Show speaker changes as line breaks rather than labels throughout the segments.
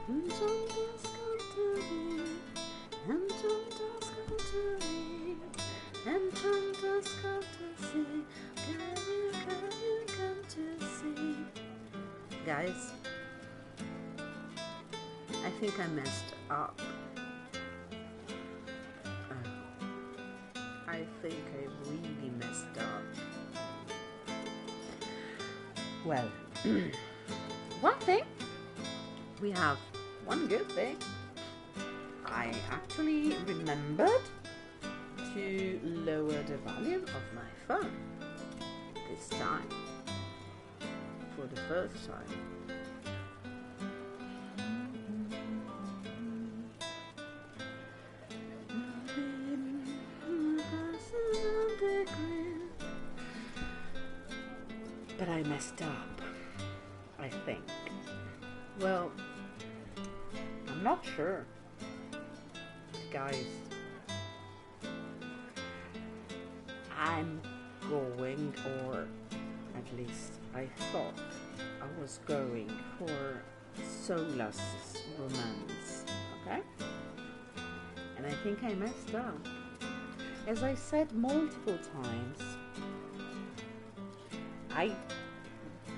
En tantas cantaré, en tantas cantaré, en tantas cantaré, can you come to see? Guys, I think I messed up. I think I really messed up. Well, one thing, we have one good thing. I actually remembered to lower the volume of my phone this time, for the first time. But I messed up, I think. Well, I'm not sure, guys. I'm going, or at least I thought I was going for Solas romance, okay? And I think I messed up. As I said multiple times, I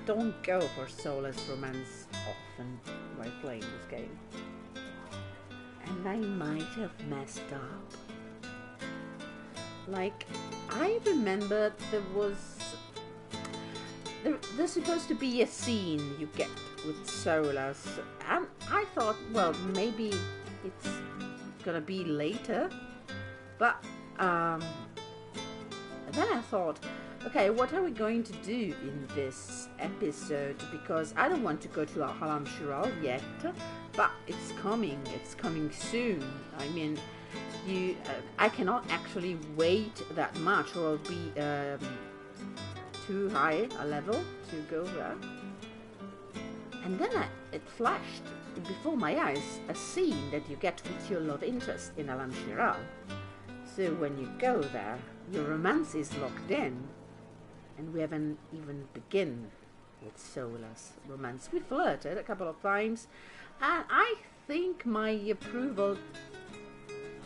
don't go for Solas romance often while playing this game. And I might have messed up. Like, I remember there's supposed to be a scene you get with Solas, and I thought, well, maybe it's gonna be later, but then I thought, okay, what are we going to do in this episode? Because I don't want to go to Halam Shiral yet, but it's coming soon. I mean, I cannot actually wait that much, or I'll be too high a level to go there. And then it flashed before my eyes a scene that you get with your love interest in Halam Shiral. So when you go there, your romance is locked in. And we haven't even begun with Solas romance. We flirted a couple of times, and I think my approval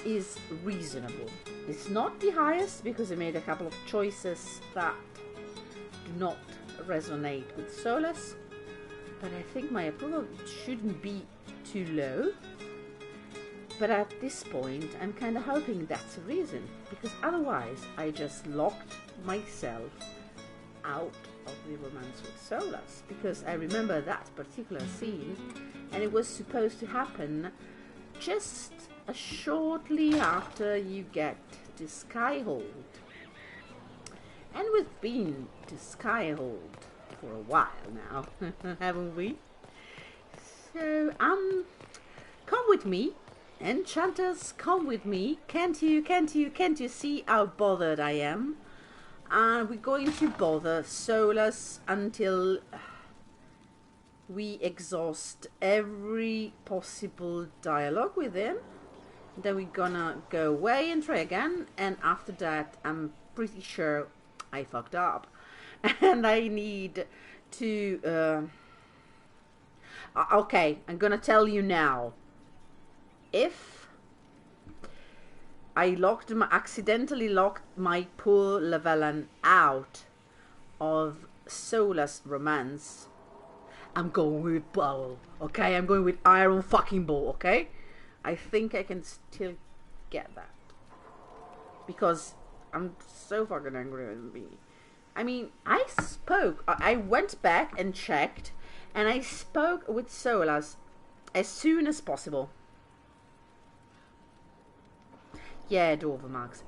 is reasonable. It's not the highest because I made a couple of choices that do not resonate with Solas, but I think my approval shouldn't be too low. But at this point, I'm kind of hoping that's the reason, because otherwise I just locked myself out of the romance with Solas, because I remember that particular scene, and it was supposed to happen just shortly after you get to Skyhold. And we've been to Skyhold for a while now, haven't we? So, come with me, enchanters, come with me. Can't you see how bothered I am? And we're going to bother Solas until we exhaust every possible dialogue with him. Then we're gonna go away and try again. And after that, I'm pretty sure I fucked up. And I need to... okay, I'm gonna tell you now. If I accidentally locked my poor Lavellan out of Solas romance, I'm going with bow, okay? I'm going with iron fucking bow, okay? I think I can still get that, because I'm so fucking angry with me. I mean, I went back and checked, and I spoke with Solas as soon as possible. Yeah, Drrrrinks.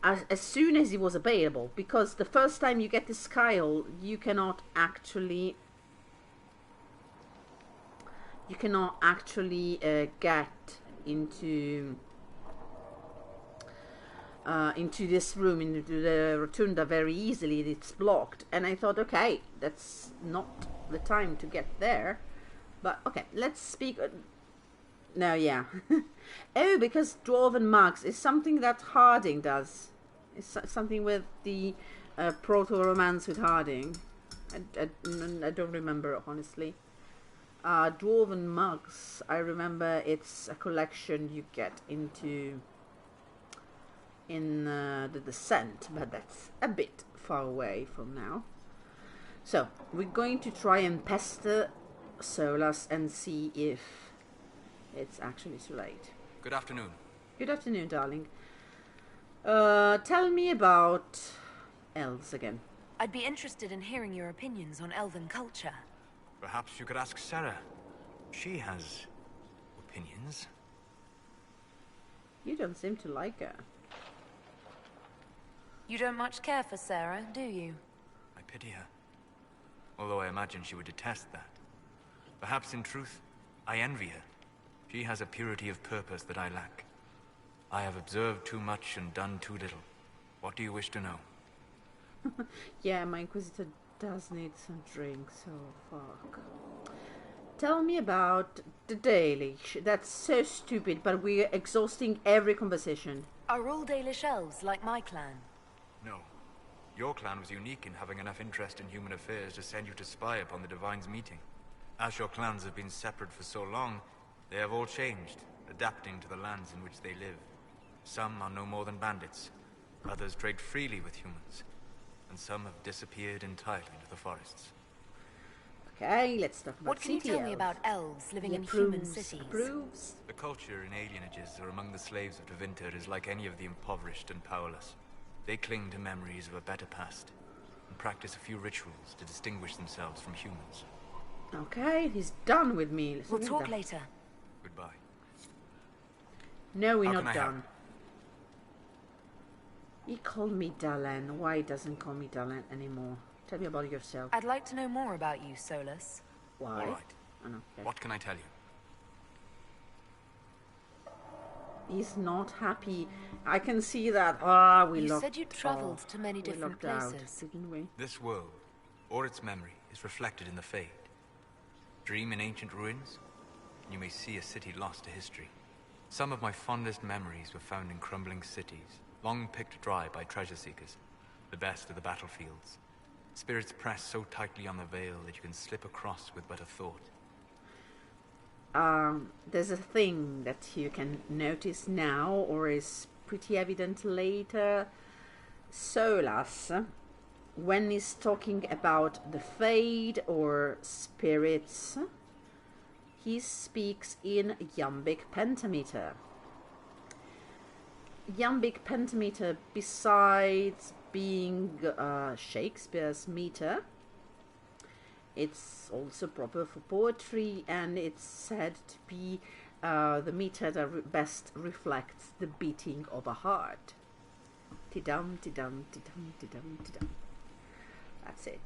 As soon as he was available, because the first time you get this Kyle, you cannot actually get into this room, into the rotunda very easily. It's blocked, and I thought, okay, that's not the time to get there. But okay, let's speak. No, yeah. Oh, because Dwarven Mugs is something that Harding does. It's something with the proto-romance with Harding. I don't remember, honestly. Dwarven mugs. I remember it's a collection you get into in the Descent, but that's a bit far away from now. So we're going to try and pester Solas and see if it's actually too late.
Good afternoon.
Good afternoon, darling. Tell me about elves again.
I'd be interested in hearing your opinions on elven culture.
Perhaps you could ask Sera. She has opinions.
You don't seem to like her.
You don't much care for Sera, do you?
I pity her. Although I imagine she would detest that. Perhaps in truth, I envy her. She has a purity of purpose that I lack. I have observed too much and done too little. What do you wish to know?
Yeah, my Inquisitor does need some drinks, oh fuck. Tell me about the Daily. That's so stupid, but we're exhausting every conversation.
Are all Dalish elves like my clan?
No. Your clan was unique in having enough interest in human affairs to send you to spy upon the Divine's meeting. As your clans have been separate for so long, they have all changed, adapting to the lands in which they live. Some are no more than bandits. Others trade freely with humans. And some have disappeared entirely into the forests.
Okay, let's talk about
What can you tell me about elves living in human cities?
Approves.
The culture in alienages or among the slaves of Tevinter is like any of the impoverished and powerless. They cling to memories of a better past, and practice a few rituals to distinguish themselves from humans.
Okay, he's done with me.
We'll talk later.
Goodbye.
No, we're
How
not
can I help?
done. He called me Dalan. Why doesn't call me Dalan anymore? Tell me about yourself.
I'd like to know more about you, Solas.
Why?
All right.
Oh, no. Okay.
What can I tell you?
He's not happy. I can see that.
You said you travelled to many different places.
Didn't we?
This world, or its memory, is reflected in the Fade. Dream in ancient ruins, and you may see a city lost to history. Some of my fondest memories were found in crumbling cities, long picked dry by treasure seekers, the best of the battlefields. Spirits press so tightly on the veil that you can slip across with but a thought.
There's a thing that you can notice now, or is pretty evident later. Solas, when he's talking about the Fade or spirits, he speaks in iambic pentameter. Iambic pentameter, besides being Shakespeare's meter, it's also proper for poetry, and it's said to be the meter that best reflects the beating of a heart. Ti-dum, ti-dum, ti-dum, ti-dum, ti-dum. That's it.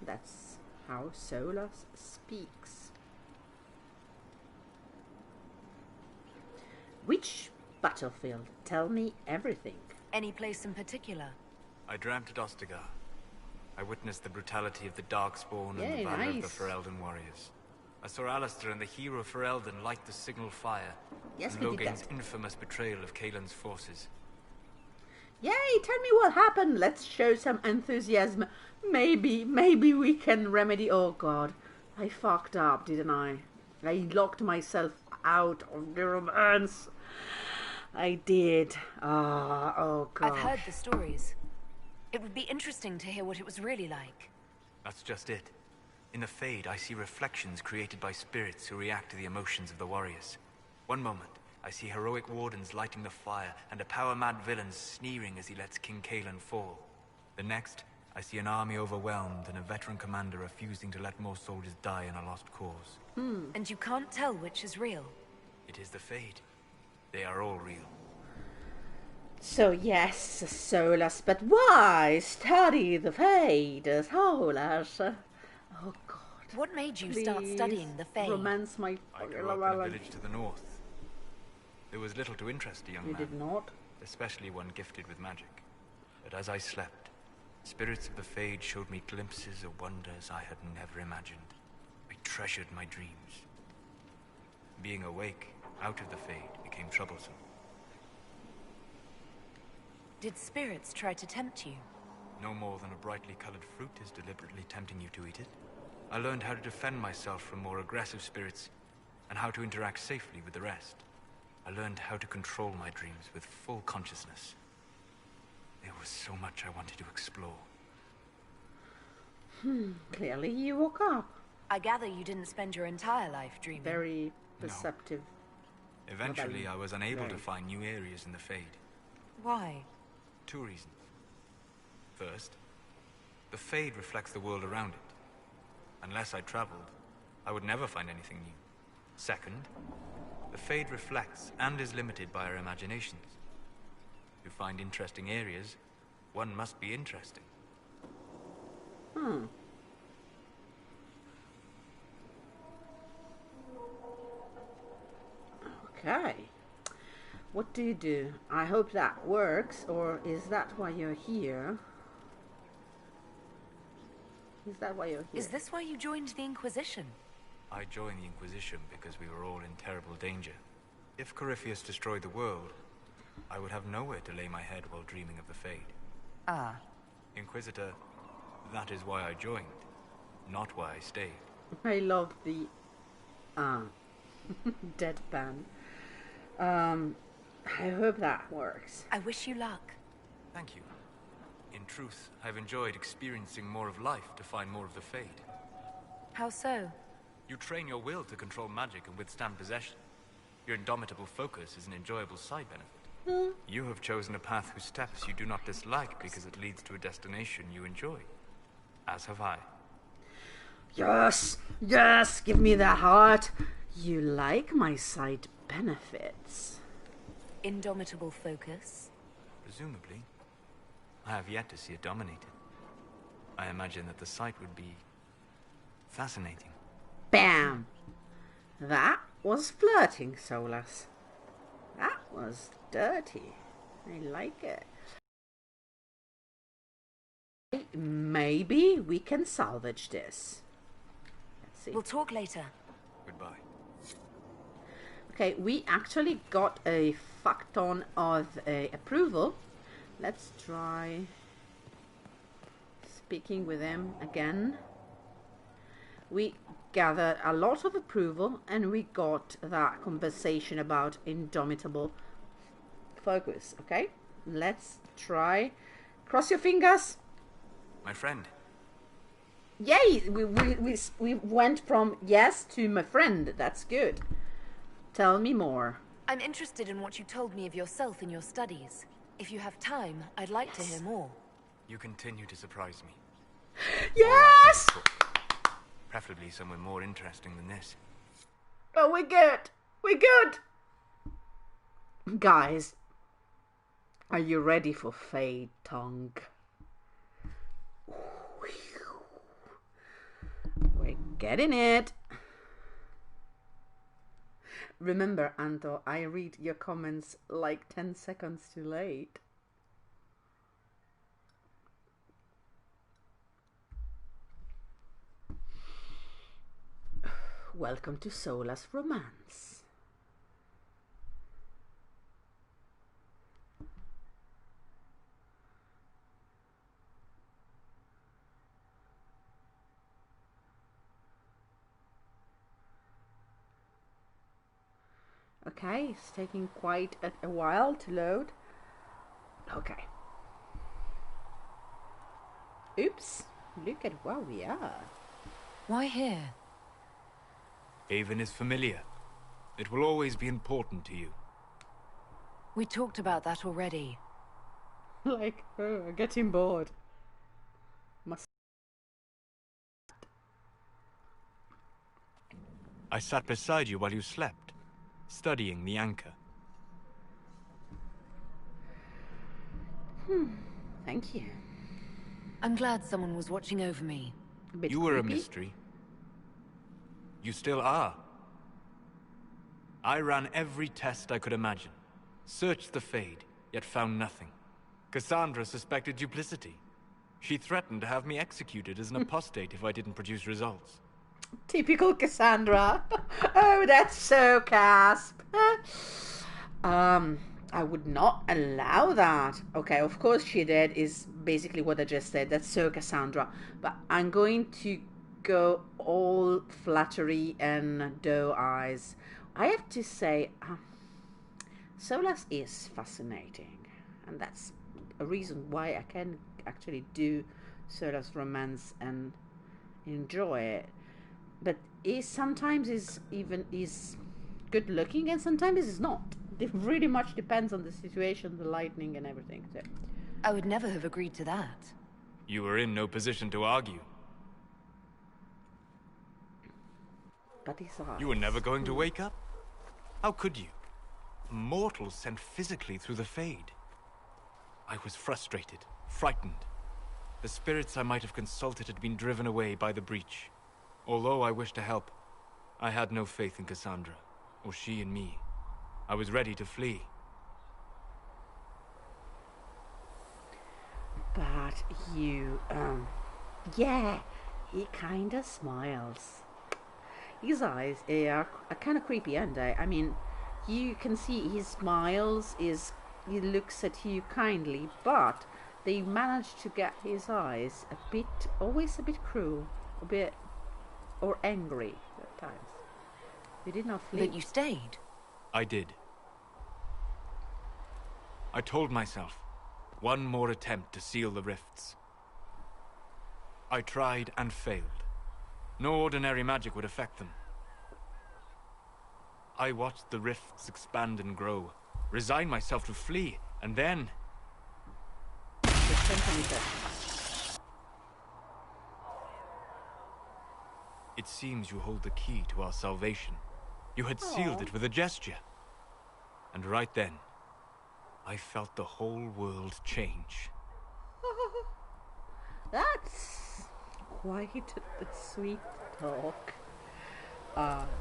That's how Solas speaks. Which battlefield? Tell me everything.
Any place in particular?
I dreamt at Ostagar. I witnessed the brutality of the Darkspawn and
Yay,
the valor of
nice.
the Ferelden warriors. I saw Alistair and the hero Ferelden light the signal fire.
Yes,
and
we did
Logain's
that.
infamous betrayal of Kaelin's forces.
Yay, tell me what happened. Let's show some enthusiasm. Maybe we can remedy. Oh god, I fucked up, didn't I? I locked myself out of the romance. I did. Oh god.
I've heard the stories. It would be interesting to hear what it was really like.
That's just it. In the Fade, I see reflections created by spirits who react to the emotions of the warriors. One moment, I see heroic wardens lighting the fire, and a power-mad villain sneering as he lets King Kaelin fall. The next, I see an army overwhelmed and a veteran commander refusing to let more soldiers die in a lost cause.
And you can't tell which is real.
It is the Fade. They are all real.
So yes, Solas, but why study the Fade, Solas? Oh god.
What made you start studying the Fade?
Romance my
I grew up in a village to the north. There was little to interest a young
You
man,
did not?
especially one gifted with magic. But as I slept, spirits of the Fade showed me glimpses of wonders I had never imagined. I treasured my dreams. Being awake, out of the Fade, became troublesome.
Did spirits try to tempt you?
No more than a brightly colored fruit is deliberately tempting you to eat it. I learned how to defend myself from more aggressive spirits, and how to interact safely with the rest. I learned how to control my dreams with full consciousness. There was so much I wanted to explore.
Clearly you woke up.
I gather you didn't spend your entire life dreaming.
Very perceptive.
Eventually, I was unable to find new areas in the Fade.
Why?
2 reasons. First, the Fade reflects the world around it. Unless I traveled, I would never find anything new. Second, the Fade reflects and is limited by our imaginations. To find interesting areas, one must be interesting.
Okay. What do you do? I hope that works, or is that why you're here? Is that why you're here?
Is this why you joined the Inquisition?
I joined the Inquisition because we were all in terrible danger. If Corypheus destroyed the world, I would have nowhere to lay my head while dreaming of the Fade.
Ah.
Inquisitor, that is why I joined, not why I stayed.
I love the deadpan. I hope that works.
I wish you luck.
Thank you. In truth, I've enjoyed experiencing more of life to find more of the Fade.
How so?
You train your will to control magic and withstand possession. Your indomitable focus is an enjoyable side benefit. You have chosen a path whose steps you do not dislike because it leads to a destination you enjoy. As have I.
Yes! Yes! Give me that heart! You like my side benefits.
Indomitable focus?
Presumably. I have yet to see it dominated. I imagine that the sight would be fascinating.
Bam! That was flirting, Solas. That was dirty. I like it. Maybe we can salvage this. Let's see.
We'll talk later.
Goodbye.
Okay, we actually got a fuck ton of approval. Let's try speaking with him again. We gathered a lot of approval and we got that conversation about indomitable focus. Okay, let's try. Cross your fingers.
My friend.
Yay! We went from yes to my friend. That's good. Tell me more.
I'm interested in what you told me of yourself in your studies. If you have time, I'd like to hear more.
You continue to surprise me.
Yes!
Preferably somewhere more interesting than this.
Oh, we're good. We're good. Guys, are you ready for Fade Tongue? We're getting it. Remember, Anto, I read your comments like 10 seconds too late. Welcome to Solas Romance. Okay, it's taking quite a while to load. Okay. Oops, look at where we are.
Why here?
Haven is familiar. It will always be important to you.
We talked about that already.
Like, oh, getting bored.
I sat beside you while you slept, studying the anchor.
Thank you.
I'm glad someone was watching over me.
A bit
You were a
creepy.
mystery. You still are. I ran every test I could imagine. Searched the Fade, yet found nothing. Cassandra suspected duplicity. She threatened to have me executed as an apostate if I didn't produce results.
Typical Cassandra. Oh, that's so Casp. I would not allow that. Okay, of course she did is basically what I just said. That's so Cassandra. But I'm going to go all flattery and doe eyes. I have to say, Solas is fascinating, and that's a reason why I can actually do Solas romance and enjoy it. But he sometimes is good looking, and sometimes is not. It really much depends on the situation, the lightning, and everything. So.
I would never have agreed to that.
You were in no position to argue.
But his eyes.
You were never going to wake up? How could you? A mortal sent physically through the Fade. I was frustrated, frightened. The spirits I might have consulted had been driven away by the breach. Although I wished to help, I had no faith in Cassandra, or she in me. I was ready to flee.
But you, yeah, he kinda smiles. His eyes are kind of creepy, aren't they? I mean, you can see he smiles, he looks at you kindly, but they manage to get his eyes always a bit cruel, a bit, or angry at times. You did not flee.
But you stayed.
I did. I told myself, one more attempt to seal the rifts. I tried and failed. No ordinary magic would affect them. I watched the rifts expand and grow, resigned myself to flee, and then... It seems you hold the key to our salvation. You had sealed it with a gesture. And right then, I felt the whole world change.
That's quite a sweet talk.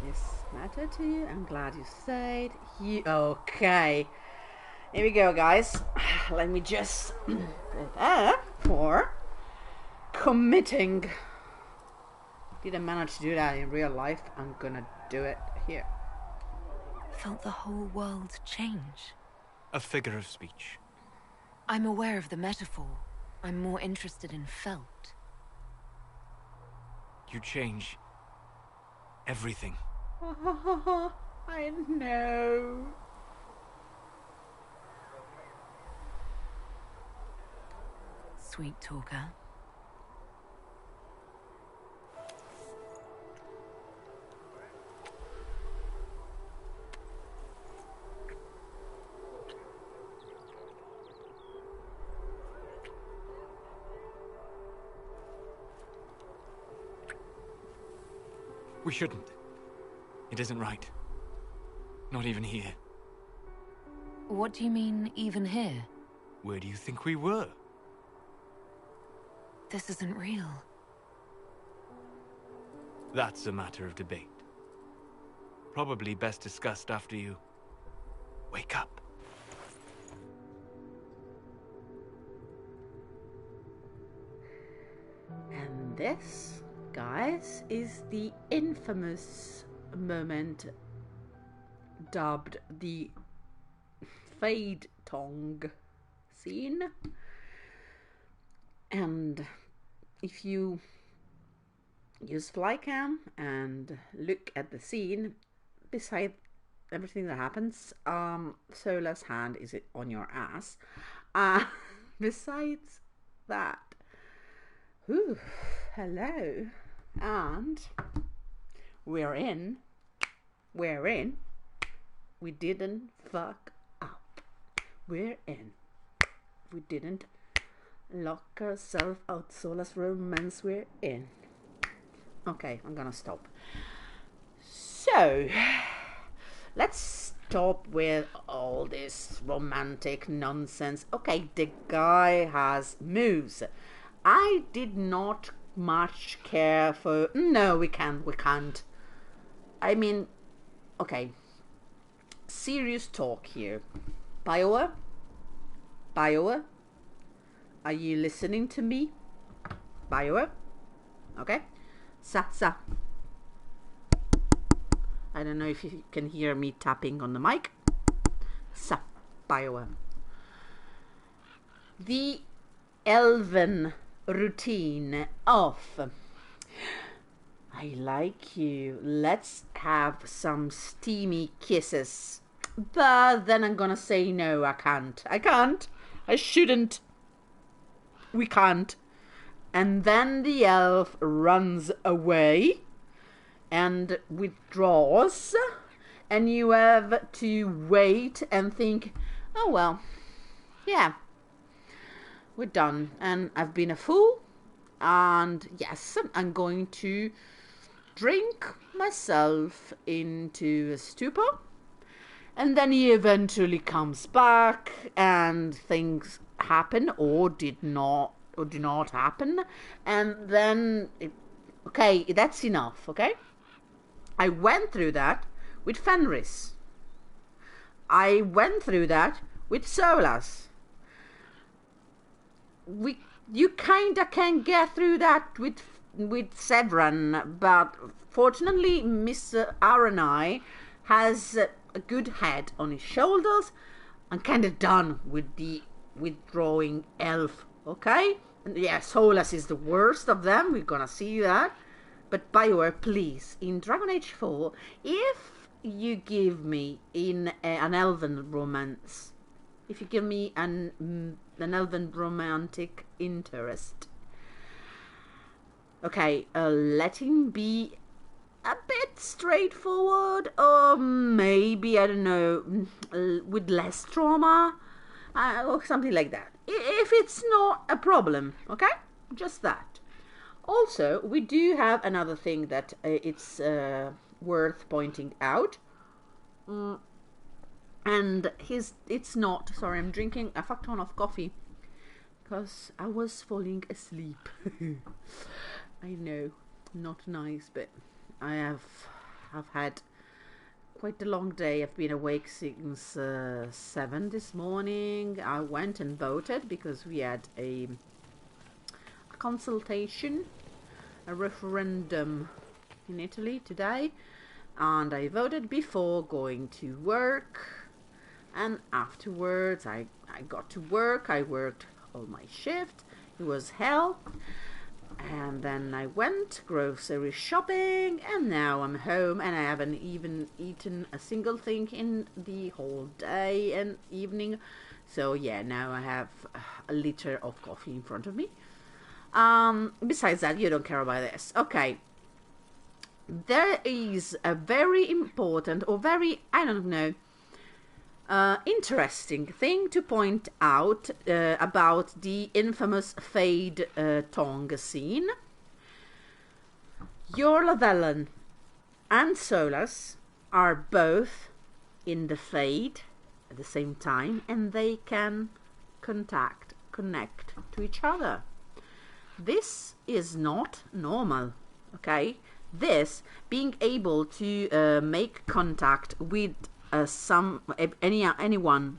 This matter to you? I'm glad you said. Okay. Here we go, guys. Let me just prepare for committing. Didn't manage to do that in real life. I'm gonna do it here.
Felt the whole world change.
A figure of speech.
I'm aware of the metaphor. I'm more interested in felt.
You change everything.
I know.
Sweet talker.
We shouldn't. It isn't right. Not even here.
What do you mean, even here?
Where do you think we were?
This isn't real.
That's a matter of debate. Probably best discussed after you wake up.
And this, guys, is the infamous moment dubbed the Fade Tongue scene. And if you use Flycam and look at the scene, beside everything that happens, Solas' hand is on your ass. Besides that, ooh, hello, and we're in. We didn't fuck up. We're in. We didn't lock ourselves out. Solas romance, we're in. Okay, I'm gonna stop. So, let's stop with all this romantic nonsense. Okay, the guy has moves. I did not much care for... No, we can't. I mean, okay. Serious talk here. BioWare? Are you listening to me? BioWare? Okay. Sa. I don't know if you can hear me tapping on the mic. Sa. BioWare. The elven routine of I like you. Let's have some steamy kisses. But then I'm gonna say no, I can't. I can't. I shouldn't. We can't. And then the elf runs away and withdraws. And you have to wait and think, oh well, yeah, we're done. And I've been a fool. And yes, I'm going to drink myself into a stupor. And then he eventually comes back and things happen or do not happen. And then, okay, that's enough, okay? I went through that with Fenris. I went through that with Solas. You kinda can get through that with Severan, but fortunately Mr. Aranai has a good head on his shoulders. I'm kinda done with the withdrawing elf, okay? And yeah, Solas is the worst of them, we're gonna see that. But BioWare, please, in Dragon Age 4, if you give me an elven romance, if you give me an elven romantic interest, okay, let him be a bit straightforward, or maybe, I don't know, with less trauma, or something like that. If it's not a problem, okay? Just that. Also, we do have another thing that it's worth pointing out. And it's not, sorry, I'm drinking a fuck ton of coffee because I was falling asleep. I know, not nice, but I've had quite a long day. I've been awake since 7 this morning. I went and voted because we had a consultation, a referendum in Italy today, and I voted before going to work, and afterwards I got to work. I worked all my shift. It was hell. And then I went grocery shopping, and now I'm home, and I haven't even eaten a single thing in the whole day and evening. So yeah, now I have a liter of coffee in front of me. Besides that, you don't care about this. Okay. There is a very important, or very, I don't know, interesting thing to point out about the infamous Fade tongue scene. Your Lavellan and Solas are both in the Fade at the same time, and they can connect to each other. This is not normal, okay? This, being able to make contact with anyone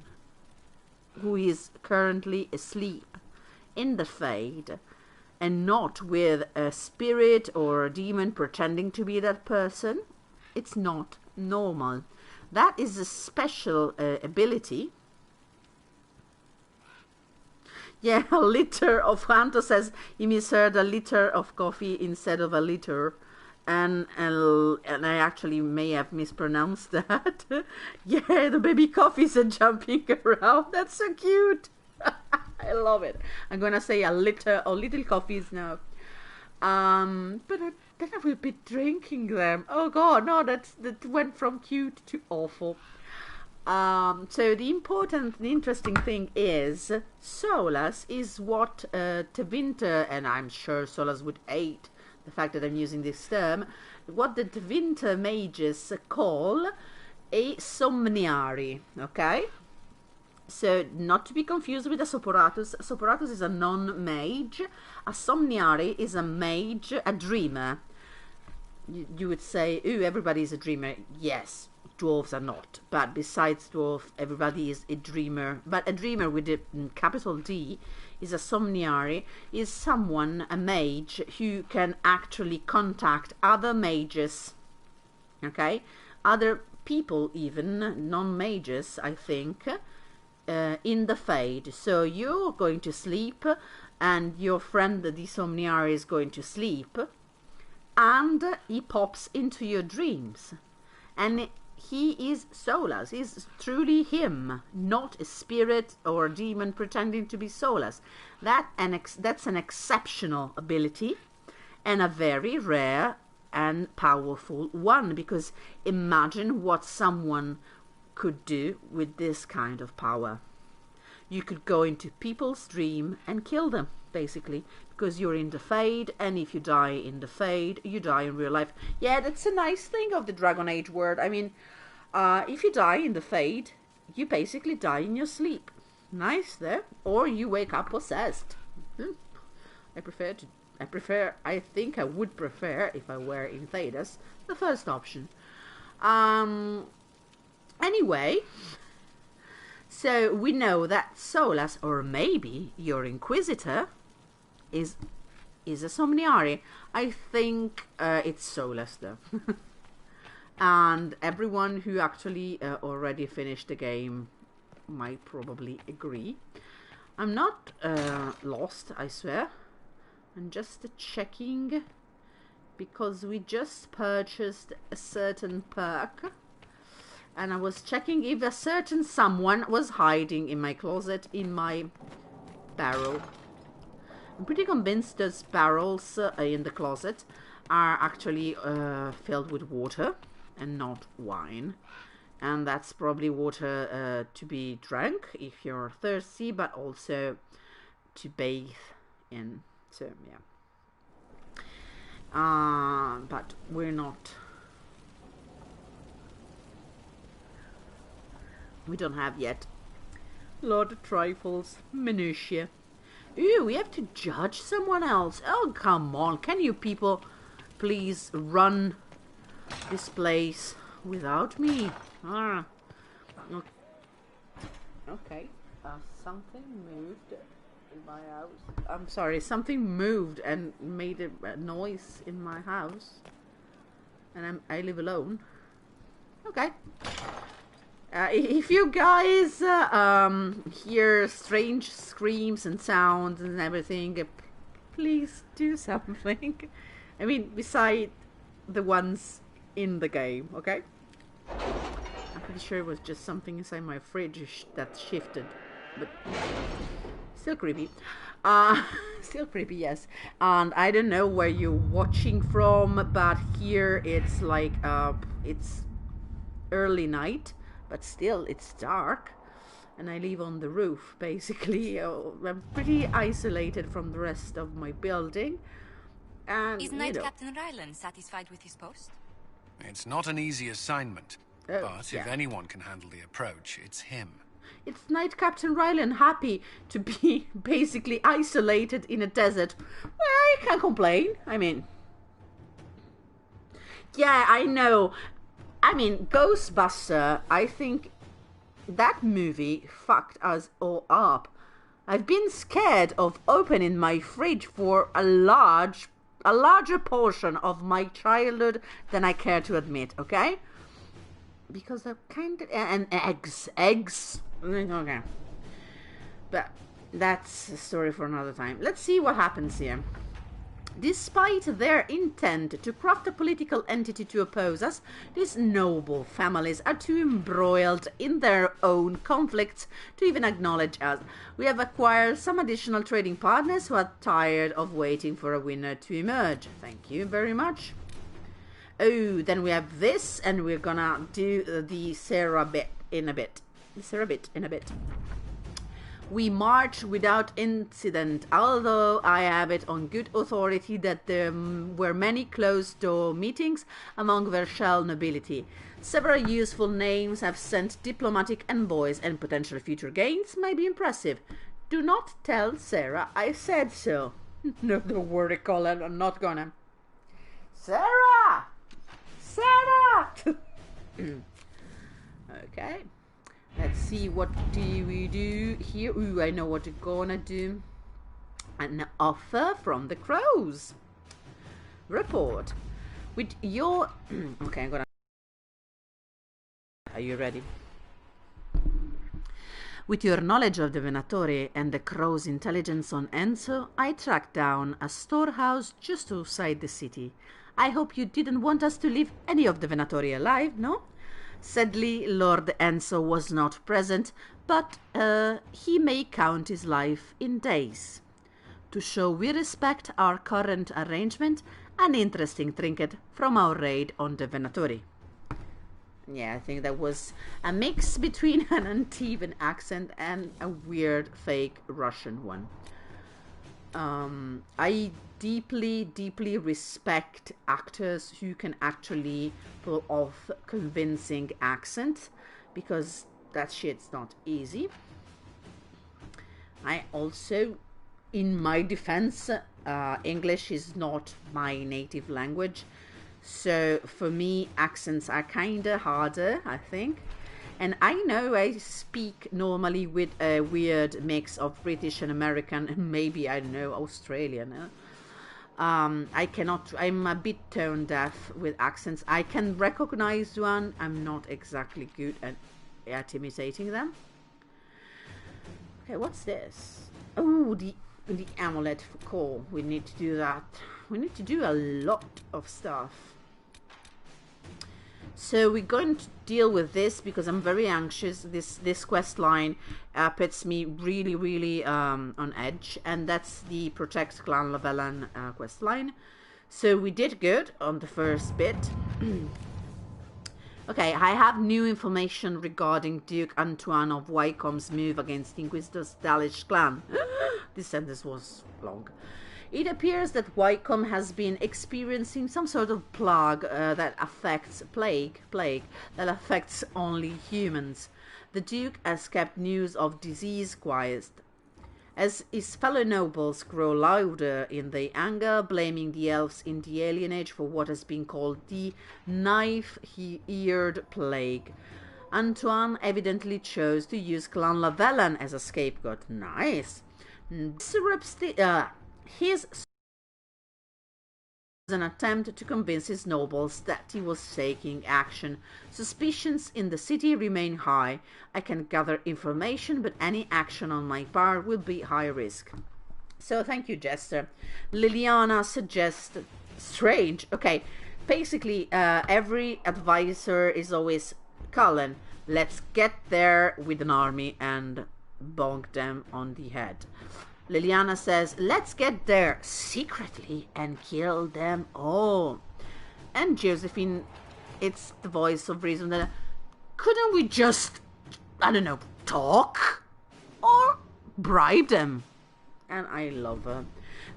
who is currently asleep in the Fade, and not with a spirit or a demon pretending to be that person, it's not normal. That is a special ability. Yeah, a liter of Hanto says he misheard a liter of coffee instead of a liter. And I actually may have mispronounced that. Yeah, the baby coffees are jumping around. That's so cute. I love it. I'm gonna say a liter of little coffees now. But then I will be drinking them. Oh God, no, that went from cute to awful. So the interesting thing is, Solas is what Tevinter, and I'm sure Solas would hate the fact that I'm using this term, what the Tevinter mages call a somniari, okay? So, not to be confused with a Soporatus. A Soporatus is a non-mage. A somniari is a mage, a dreamer. You would say, ooh, everybody is a dreamer. Yes, dwarves are not. But besides dwarf, everybody is a dreamer. But a dreamer with a capital D is a somniari, is someone, a mage, who can actually contact other mages, okay? Other people even, non-mages, I think, in the Fade. So you're going to sleep, and your friend, the somniari, is going to sleep, and he pops into your dreams, and he is Solas. He's truly him, not a spirit or a demon pretending to be Solas. That's an exceptional ability, and a very rare and powerful one, because imagine what someone could do with this kind of power. You could go into people's dream and kill them, basically, because you're in the Fade, and if you die in the Fade, you die in real life. Yeah, that's a nice thing of the Dragon Age world. I mean, if you die in the Fade, you basically die in your sleep. Nice there. Or you wake up possessed. I think I would prefer, if I were in Thedas, the first option. Anyway, so we know that Solas, or maybe your Inquisitor, is a Somniari. I think it's Solas, though. And everyone who actually already finished the game might probably agree. I'm not lost, I swear. I'm just checking, because we just purchased a certain perk, and I was checking if a certain someone was hiding in my closet, in my barrel. I'm pretty convinced those barrels in the closet are actually filled with water and not wine. And that's probably water to be drank if you're thirsty, but also to bathe in. So, yeah. But we're not. We don't have yet. A lot of trifles, minutiae. Ooh, we have to judge someone else. Oh, come on. Can you people please run this place without me? Okay. Something moved in my house. I'm sorry. Something moved and made a noise in my house. And I live alone. Okay. If you guys hear strange screams and sounds and everything, please do something. I mean, beside the ones in the game, okay? I'm pretty sure it was just something inside my fridge that shifted, but still creepy. Still creepy, yes. And I don't know where you're watching from, but here it's like it's early night. But still, it's dark, and I live on the roof, basically. I'm pretty isolated from the rest of my building. And,
is Knight Captain Rylan satisfied with his post?
It's not an easy assignment, but
yeah.
if anyone can handle the approach, it's him.
It's Knight Captain Rylan happy to be basically isolated in a desert. Well, I can't complain. I mean, yeah, I know. I mean, Ghostbuster, I think that movie fucked us all up. I've been scared of opening my fridge for a larger portion of my childhood than I care to admit, okay? Because they're kind of... And eggs. Okay. But that's a story for another time. Let's see what happens here. Despite their intent to craft a political entity to oppose us, these noble families are too embroiled in their own conflicts to even acknowledge us. We have acquired some additional trading partners who are tired of waiting for a winner to emerge. Thank you very much. Oh, then we have this, and we're gonna do the Sera bit in a bit. We march without incident, although I have it on good authority that there were many closed-door meetings among Vershel nobility. Several useful names have sent diplomatic envoys, and potential future gains may be impressive. Do not tell Sera I said so. No, don't worry, Colin, I'm not gonna. Sera! Okay. Let's see, what do we do here? Ooh, I know what we're gonna do. An offer from the crows. Report. With your... Okay, I'm gonna... Are you ready? With your knowledge of the Venatori and the crow's intelligence on Enzo, I tracked down a storehouse just outside the city. I hope you didn't want us to leave any of the Venatori alive, no? Sadly, Lord Enzo was not present, but he may count his life in days. To show we respect our current arrangement, an interesting trinket from our raid on the Venatori. Yeah, I think that was a mix between an Antibes accent and a weird fake Russian one. I deeply respect actors who can actually pull off convincing accent, because that shit's not easy. I also, in my defense, English is not my native language, so for me accents are kinda harder, I think. And I know I speak normally with a weird mix of British and American, and maybe, I don't know, Australian. I'm a bit tone deaf with accents. I can recognize one. I'm not exactly good at imitating them. Okay, what's this? Oh, the amulet for Cole. We need to do that. We need to do a lot of stuff. So we're going to deal with this because I'm very anxious. This quest line puts me really on edge, and that's the Protect Clan Lavellan quest line. So we did good on the first bit. Okay, I have new information regarding Duke Antoine of Wycomb's move against Inquisitor's Dalish clan. This sentence was long. It appears that Wycombe has been experiencing some sort of plague that affects that affects only humans. The Duke has kept news of disease quiet. As his fellow nobles grow louder in their anger, blaming the elves in the Alien Age for what has been called the knife-eared plague. Antoine evidently chose to use Clan Lavellan as a scapegoat. Nice. His was an attempt to convince his nobles that he was taking action. Suspicions in the city remain high. I can gather information, but any action on my part will be high risk. So thank you, Jester. Liliana suggests strange. Okay, basically every advisor is always Cullen. Let's get there with an army and bonk them on the head. Liliana says, let's get there secretly and kill them all. And Josephine, it's the voice of reason, that couldn't we just, I don't know, talk? Or bribe them? And I love her.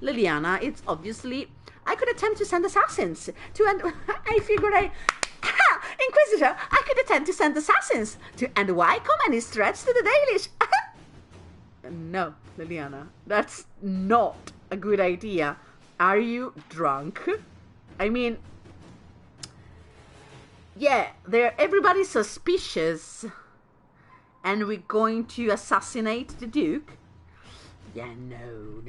Liliana, it's obviously, I could attempt to send assassins to end, I figured Inquisitor, I could attempt to send assassins to end Wycombe and his threats to the Dalish. No, Liliana, that's not a good idea. Are you drunk? I mean, yeah, everybody's suspicious, and we're going to assassinate the Duke? Yeah, no,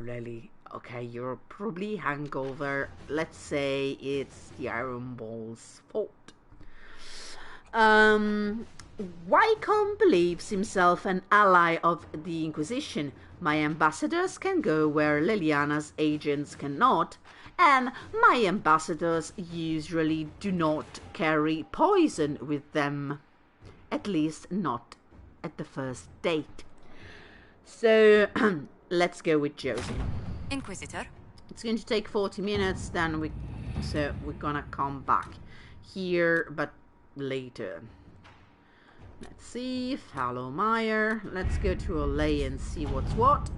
Lily. Okay, you're probably hangover. Let's say it's the Iron Ball's fault. Wycombe believes himself an ally of the Inquisition. My ambassadors can go where Liliana's agents cannot, and my ambassadors usually do not carry poison with them. At least not at the first date. So, let's go with Josie.
Inquisitor?
It's going to take 40 minutes, then we're gonna come back here, but later. Let's see, Fallowmire. Let's go to Olay and see what's what.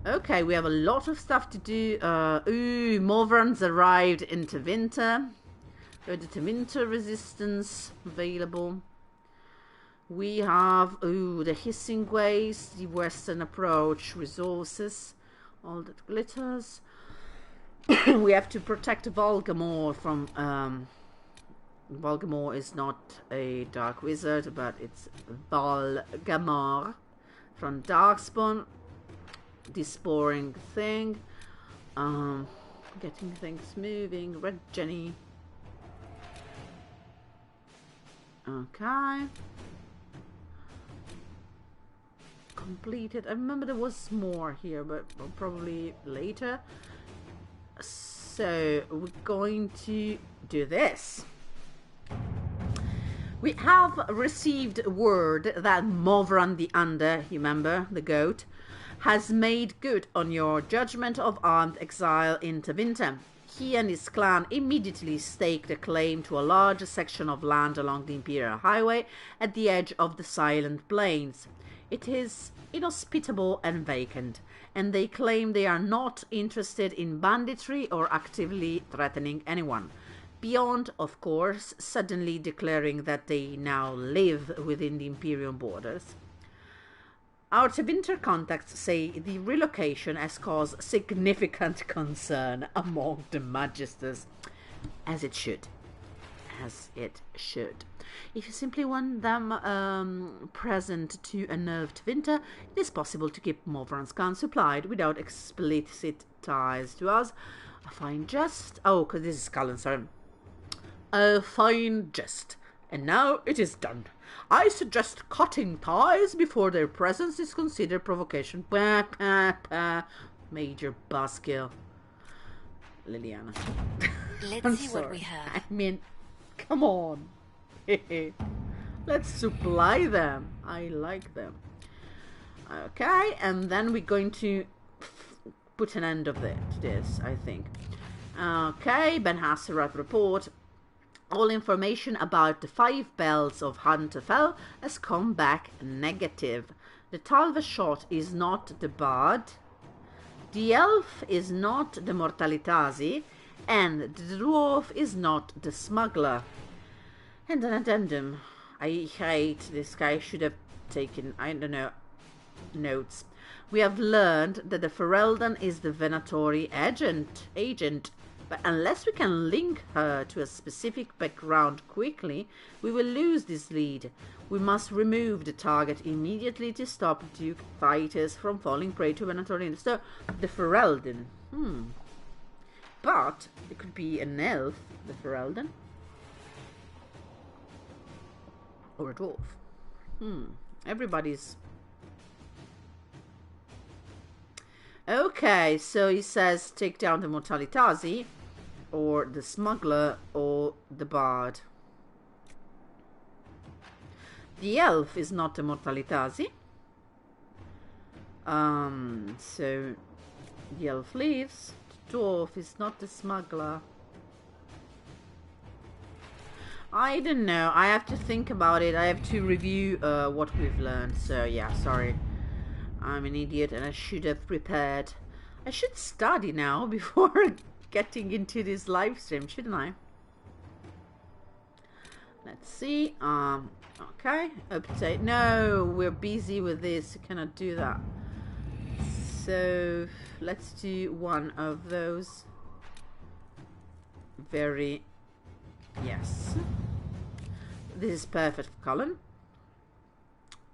Okay, we have a lot of stuff to do. Movrans arrived into winter. Go to winter resistance available. We have, the hissing ways, the western approach, resources, all that glitters. We have to protect Volgamore from, Volgamore is not a dark wizard, but it's Volgamore from Darkspawn. This boring thing. Getting things moving. Red Jenny. Okay. Completed. I remember there was more here, but probably later. So we're going to do this. We have received word that Movran the Under, you remember, the goat, has made good on your judgment of armed exile in Tevinter. He and his clan immediately staked a claim to a large section of land along the Imperial Highway at the edge of the Silent Plains. It is inhospitable and vacant, and they claim they are not interested in banditry or actively threatening anyone. Beyond, of course, suddenly declaring that they now live within the Imperial borders. Our Tevinter contacts say the relocation has caused significant concern among the Magisters, as it should. As it should. If you simply want them present to unnerve Tevinter, it is possible to keep Movran's clan supplied without explicit ties to us. A fine jest. Oh, because this is Cullen, sorry. A fine jest. And now it is done. I suggest cutting ties before their presence is considered provocation. Bah, bah, bah. Major buzzkill. Liliana.
Let's see what we have.
I mean, come on. Let's supply them. I like them. Okay, and then we're going to put an end of to this, I think. Okay, Ben Hasserat report. All information about the 5 bells of Hunterfell has come back negative. The Talva shot is not the bard. The elf is not the Mortalitasi. And the dwarf is not the smuggler. And an addendum. I hate this guy. Should have taken, I don't know, notes. We have learned that the Ferelden is the Venatori agent. But unless we can link her to a specific background quickly, we will lose this lead. We must remove the target immediately to stop Duke Titus from falling prey to Venatorians. So, the Ferelden. But it could be an elf, the Ferelden. Or a dwarf. Everybody's... Okay, so he says take down the Mortalitasi, or the smuggler, or the bard. The elf is not the Mortalitasi. So the elf leaves. The dwarf is not the smuggler. I don't know. I have to think about it. I have to review what we've learned. So yeah, sorry. I'm an idiot and I should have prepared. I should study now before getting into this live stream, shouldn't I? Let's see. Okay. Update. No, we're busy with this. I cannot do that. So let's do one of those. Very... Yes. This is perfect for Cullen.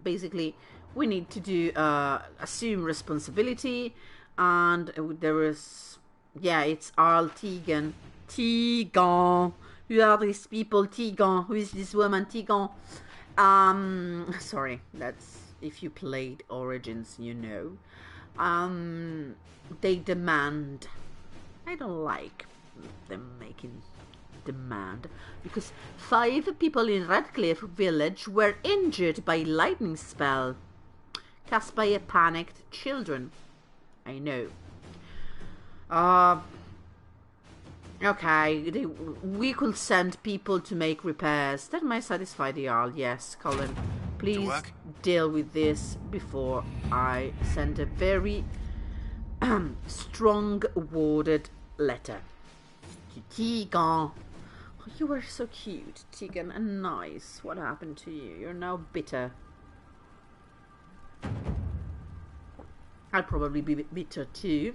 Basically, we need to do assume responsibility, and there is, yeah, it's Arl Tegan. Tegan. Who are these people? Tegan. Who is this woman? Tegan. Sorry, that's if you played Origins, you know. They demand. I don't like them making demand, because 5 people in Redcliffe village were injured by lightning spell cast by a panicked children. I know. Okay, we could send people to make repairs. That might satisfy the Jarl. Yes, Colin, please deal with this before I send a very strong worded letter to Tegan. Oh, you were so cute, Tegan, and nice. What happened to you? You're now bitter. I'll probably be bitter too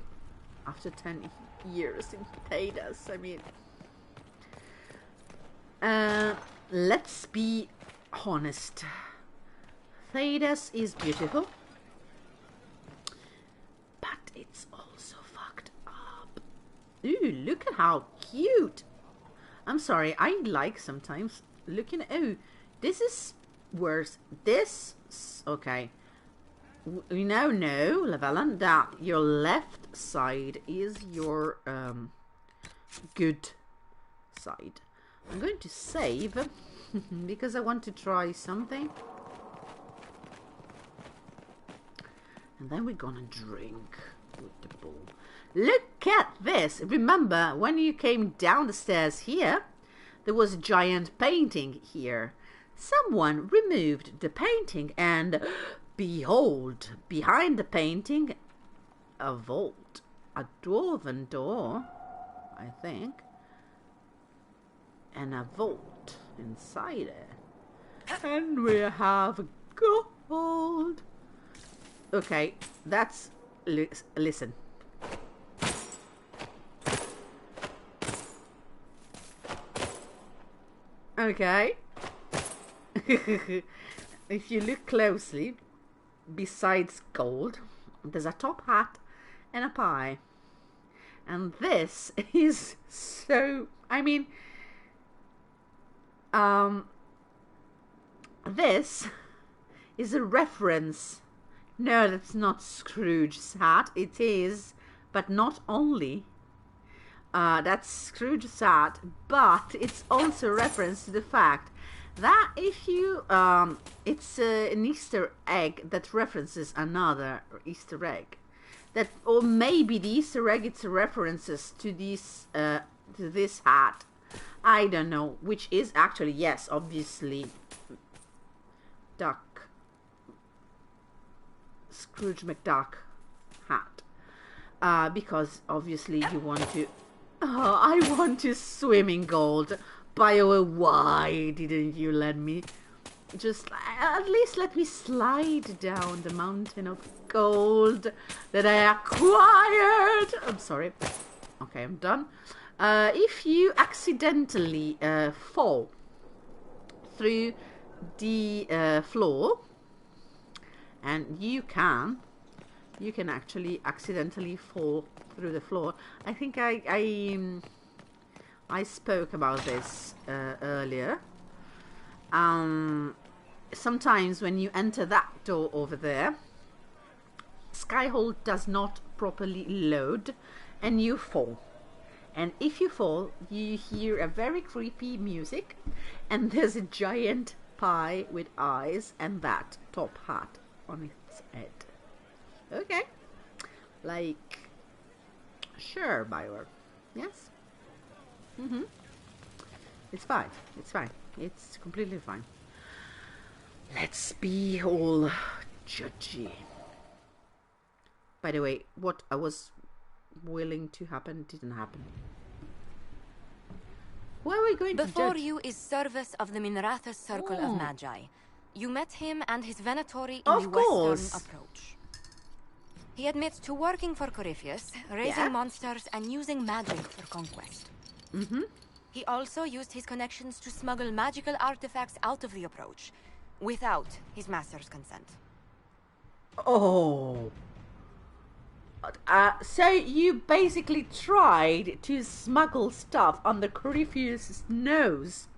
after 10 years in potatoes. I mean, let's be honest. Thedas is beautiful, but it's also fucked up. Ooh, look at how cute. I'm sorry, I like sometimes looking at... Oh, this is worse. This... Okay. We now know, Lavellan, that your left side is your good side. I'm going to save because I want to try something. And then we're gonna drink with the bowl. Look at this! Remember, when you came down the stairs here, there was a giant painting here. Someone removed the painting and behold, behind the painting, a vault. A dwarven door, I think. And a vault inside it. And we have gold. Okay, that's... Listen. Okay. If you look closely, besides gold, there's a top hat and a pie. And this is so... I mean... this is a reference. No, that's not Scrooge's hat. It is, but not only. That's Scrooge's hat, but it's also a reference to the fact that if you, it's an Easter egg that references another Easter egg. That, or maybe the Easter egg, it's references to this hat. I don't know, which is actually, yes, obviously, Duck. Scrooge McDuck hat. Because obviously you want to... Oh, I want to swim in gold. By the way, why didn't you let me... Just at least let me slide down the mountain of gold that I acquired. I'm sorry. Okay, I'm done. If you accidentally fall through the floor, and you can actually accidentally fall through the floor. I think I spoke about this earlier. Sometimes when you enter that door over there, Skyhold does not properly load, and you fall. And if you fall, you hear a very creepy music, and there's a giant pie with eyes and that top hat on its head. Okay. Like, sure, Bioware. Yes? Mm-hmm. It's fine. It's fine. It's completely fine. Let's be all judgy. By the way, what I was willing to happen didn't happen. Where are we going to judge?
Before you is Service of the Minratha Circle of Magi. You met him and his Venatori in the Western Approach. He admits to working for Corypheus, raising monsters and using magic for conquest.
Mm-hmm.
He also used his connections to smuggle magical artifacts out of the Approach, without his master's consent.
Oh. So you basically tried to smuggle stuff under Corypheus' nose.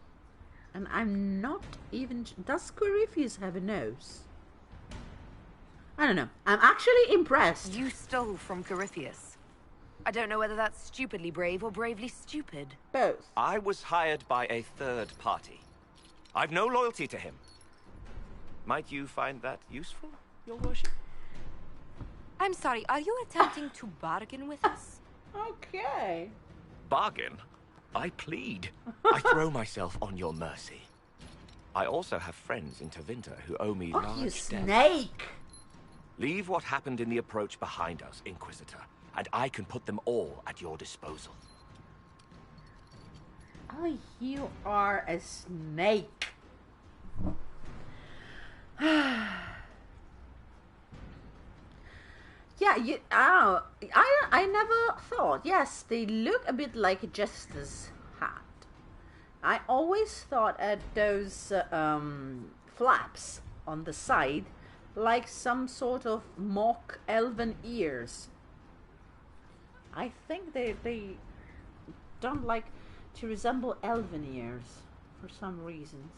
And I'm not even... Does Corypheus have a nose? I don't know. I'm actually impressed.
You stole from Corypheus. I don't know whether that's stupidly brave or bravely stupid.
Both.
I was hired by a third party. I've no loyalty to him. Might you find that useful, your worship?
I'm sorry, are you attempting to bargain with us?
Okay.
Bargain? I plead. I throw myself on your mercy. I also have friends in Tevinter who owe me large
you
debts.
snake!
Leave what happened in the Approach behind us, Inquisitor, and I can put them all at your disposal.
Oh, you are a snake. Yeah, you. Oh, I never thought. Yes, they look a bit like a jester's hat. I always thought at those flaps on the side like some sort of mock elven ears. I think they don't like to resemble elven ears for some reasons.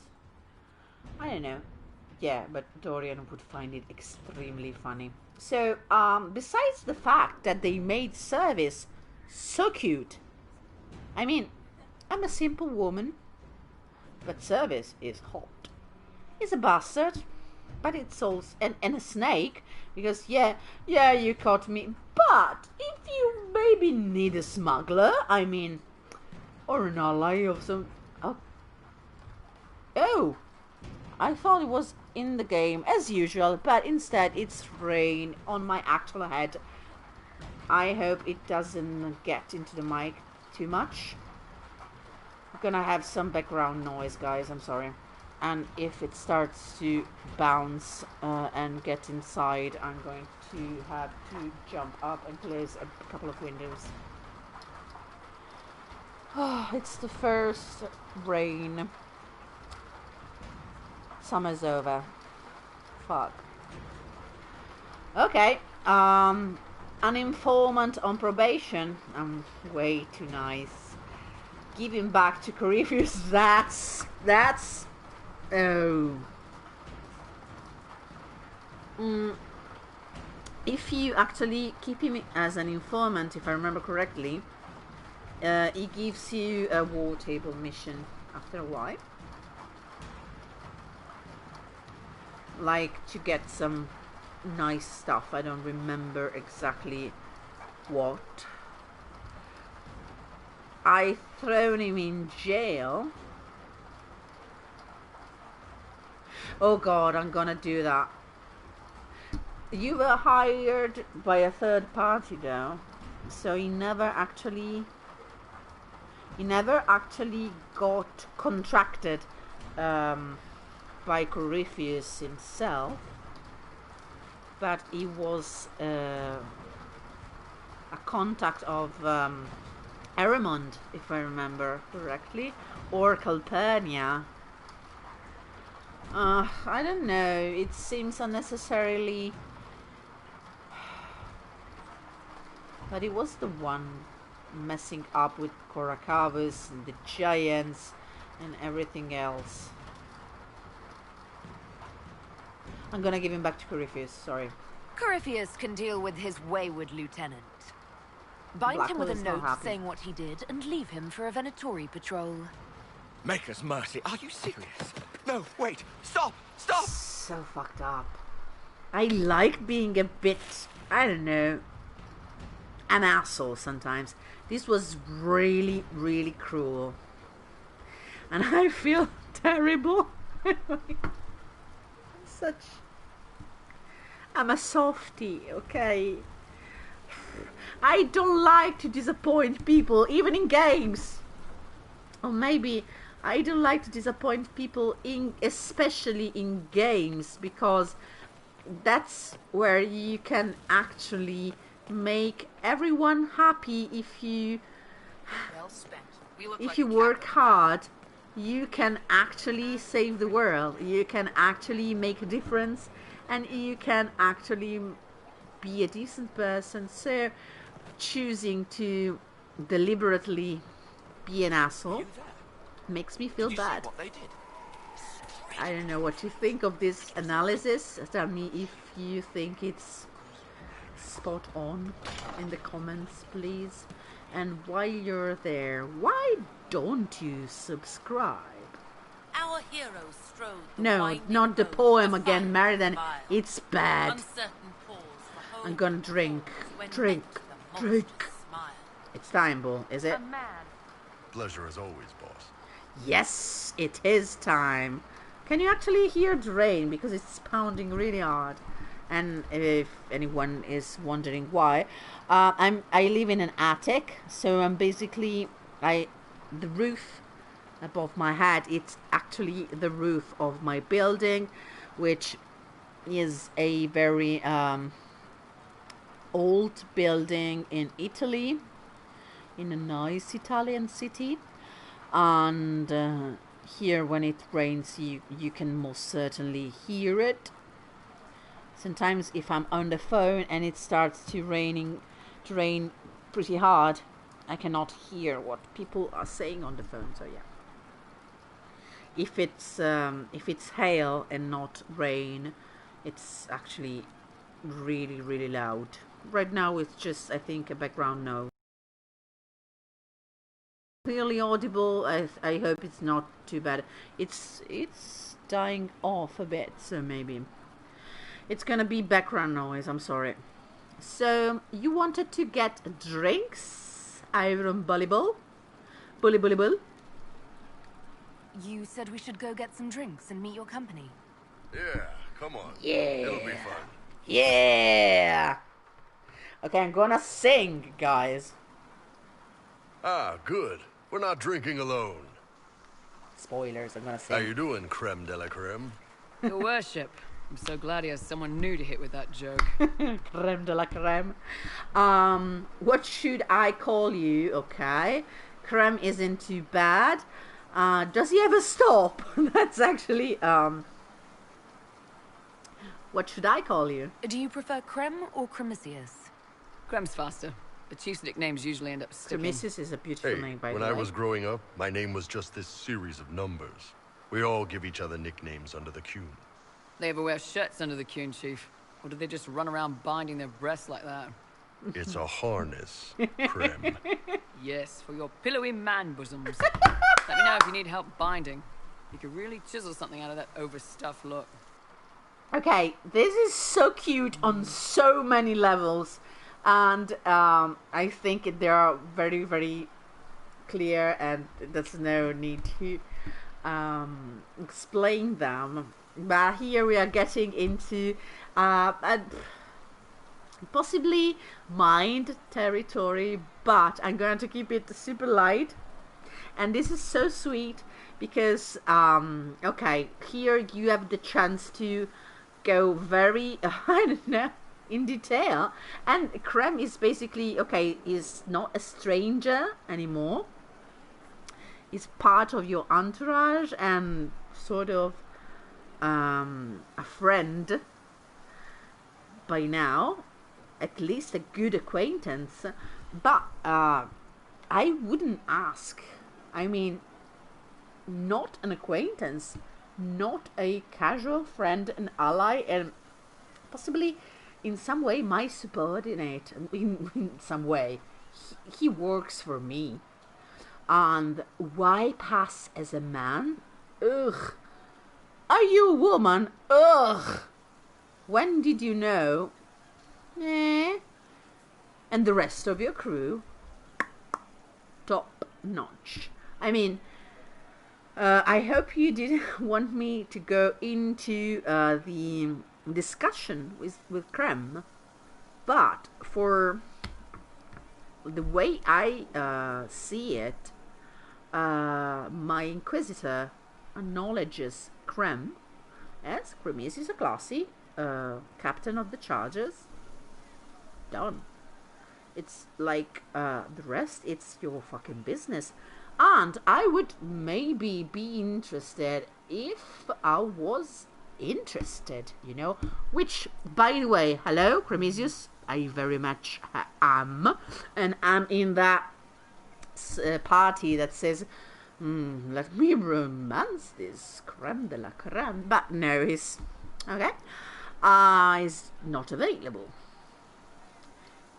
I don't know. Yeah, but Dorian would find it extremely funny. So, besides the fact that they made Service so cute, I mean, I'm a simple woman, but Service is hot. He's a bastard, but it's also and a snake, because yeah, you caught me. But if you maybe need a smuggler, I mean, or an ally of some. Oh, I thought it was in the game as usual, but instead it's rain on my actual head. I hope it doesn't get into the mic too much. I'm gonna have some background noise, guys, I'm sorry. And if it starts to bounce and get inside, I'm going to have to jump up and close a couple of windows. Oh, it's the first rain. Summer's over. Fuck. Okay. An informant on probation. I'm way too nice. Giving back to Corypheus. That's. Oh. If you actually keep him as an informant, if I remember correctly, he gives you a war table mission after a while. Like to get some nice stuff. I don't remember exactly what. I thrown him in jail. Oh god, I'm gonna do that. You were hired by a third party though, so he never actually got contracted by Corypheus himself, but he was a contact of Erimond, if I remember correctly, or Calpurnia. I don't know, it seems unnecessarily, but he was the one messing up with Coracavus and the giants and everything else. I'm gonna give him back to Corypheus, sorry.
Corypheus can deal with his wayward lieutenant. Bind him with a note saying what he did and leave him for a Venatori patrol.
Maker's mercy, are you serious? No, wait, stop, stop!
So fucked up. I like being a bit, I don't know, an asshole sometimes. This was really, really cruel. And I feel terrible. I'm a softie, okay? I don't like to disappoint people, even in games. Or maybe I don't like to disappoint people, especially in games, because that's where you can actually make everyone happy. If you work hard, you can actually save the world, you can actually make a difference, and you can actually be a decent person. So choosing to deliberately be an asshole makes me feel bad. I don't know what you think of this analysis. Tell me if you think it's spot on in the comments, please. And while you're there, why don't you subscribe?
Our heroes strode the
No, not the poem again, Meriden. It's bad. I'm gonna drink. It's time, Bull, is it?
Pleasure as always, boss.
Yes, it is time. Can you actually hear the rain? Because it's pounding really hard. And if anyone is wondering why, I live in an attic, so I'm basically the roof above my head. It's actually the roof of my building, which is a very old building in Italy, in a nice Italian city. And here, when it rains, you can most certainly hear it. Sometimes if I'm on the phone and it starts to rain pretty hard, I cannot hear what people are saying on the phone. So yeah, if it's hail and not rain, it's actually really, really loud. Right now it's just, I think, a background noise. clearly audible. I hope it's not too bad. It's dying off a bit, so maybe it's gonna be background noise. I'm sorry. So you wanted to get drinks, rrromance, bully.
You said we should go get some drinks and meet your company.
Yeah, come on.
Yeah.
It'll be fun.
Yeah. Okay, I'm gonna sing, guys.
Ah, good. We're not drinking alone.
Spoilers, I'm gonna sing.
How you doing, creme de la creme?
Your worship. I'm so glad he has someone new to hit with that joke.
Creme de la creme. What should I call you? Okay. Creme isn't too bad. Does he ever stop? That's actually, what should I call you?
Do you prefer Creme or Cremisius?
Crem's faster. The chief's nicknames usually end up sticking.
Cremisius is a beautiful name, by the way.
When I was growing up, my name was just this series of numbers. We all give each other nicknames under the Qun.
They ever wear shirts under the Qun, Chief? Or do they just run around binding their breasts like that?
It's a harness, creme.
Yes, for your pillowy man bosoms. Let me know if you need help binding. You could really chisel something out of that overstuffed look.
Okay, this is so cute on so many levels. And I think they are very, very clear, and there's no need to explain them. But here we are getting into possibly mind territory, but I'm going to keep it super light. And this is so sweet because, okay, here you have the chance to go very, I don't know, in detail. And Creme is basically, okay, is not a stranger anymore. Is part of your entourage and sort of a friend by now, at least a good acquaintance. But I wouldn't ask. I mean, not an acquaintance, not a casual friend, an ally, and possibly in some way my subordinate. In some way, he works for me. And why pass as a man? Ugh. Are you a woman? Ugh. When did you know? And the rest of your crew? Top notch. I mean, I hope you didn't want me to go into the discussion with Creme, but for the way I see it, my Inquisitor acknowledges Creme as Cremisius is a classy captain of the chargers. Done. It's like the rest, it's your fucking business. And I would maybe be interested if I was interested, you know. Which, by the way, hello, Cremisius, I very much am. And I'm in that party that says, let me romance this creme de la creme. But no, he's, okay, he's not available.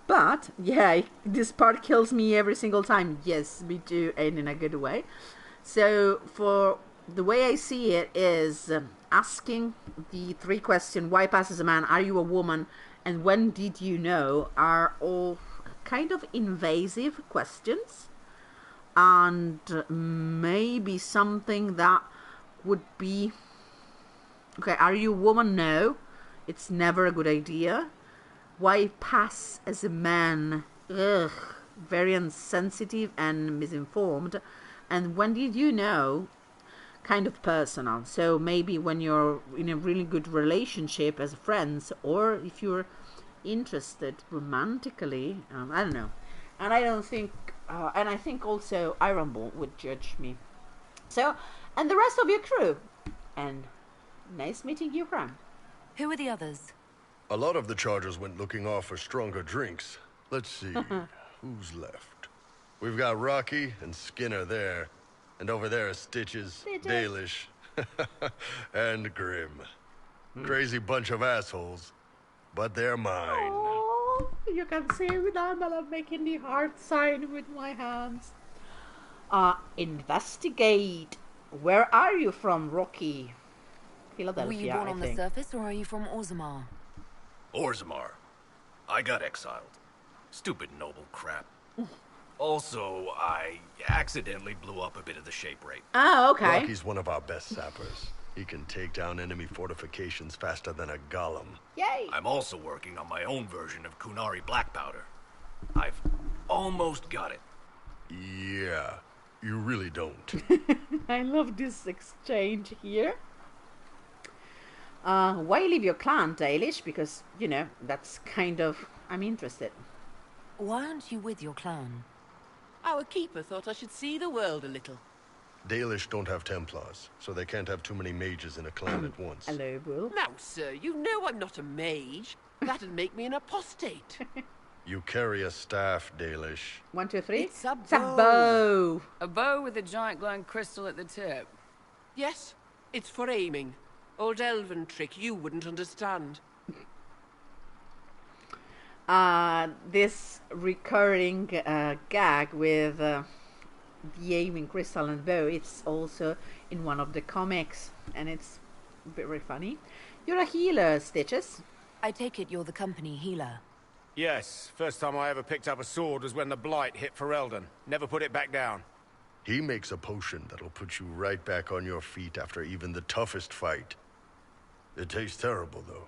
But, yeah, this part kills me every single time. Yes, me too, and in a good way. So, for the way I see it is asking the 3 questions, why pass as a man, are you a woman, and when did you know, are all kind of invasive questions. And maybe something that would be, okay, are you a woman? No, it's never a good idea. Why pass as a man? Ugh, very insensitive and misinformed. And when did you know? Kind of personal. So maybe when you're in a really good relationship as friends, or if you're interested romantically, I don't know. And I don't think, and I think also Ironball would judge me. So, and the rest of your crew. And nice meeting you, Creme.
Who are the others?
A lot of the Chargers went looking off for stronger drinks. Let's see, who's left? We've got Rocky and Skinner there. And over there are Stitches, Dalish, and Grim. Crazy bunch of assholes, but they're mine.
Oh, you can see me now that I'm making the heart sign with my hands. Investigate. Where are you from, Rocky? Philadelphia,
Were you born on the surface, or are you from Orzammar?
Orzammar. I got exiled. Stupid noble crap. Also, I accidentally blew up a bit of the shape rate.
Oh, okay.
Rocky's one of our best sappers. He can take down enemy fortifications faster than a golem.
Yay!
I'm also working on my own version of Kunari black powder. I've almost got it.
Yeah, you really don't.
I love this exchange here. Why leave your clan, Dalish? Because, you know, that's kind of... I'm interested.
Why aren't you with your clan?
Our keeper thought I should see the world a little.
Dalish don't have Templars, so they can't have too many mages in a clan at once.
Hello, Bull.
Now, sir, you know I'm not a mage. That'd make me an apostate.
You carry a staff, Dalish.
1, 2, 3.
It's a
It's a bow.
A bow with a giant glowing crystal at the tip.
Yes, it's for aiming. Old elven trick you wouldn't understand.
This recurring gag with the aiming crystal and bow, it's also in one of the comics, and it's very funny. You're a healer, Stitches.
I take it you're the company healer.
Yes, first time I ever picked up a sword was when the blight hit Ferelden. Never put it back down.
He makes a potion that'll put you right back on your feet after even the toughest fight. It tastes terrible, though.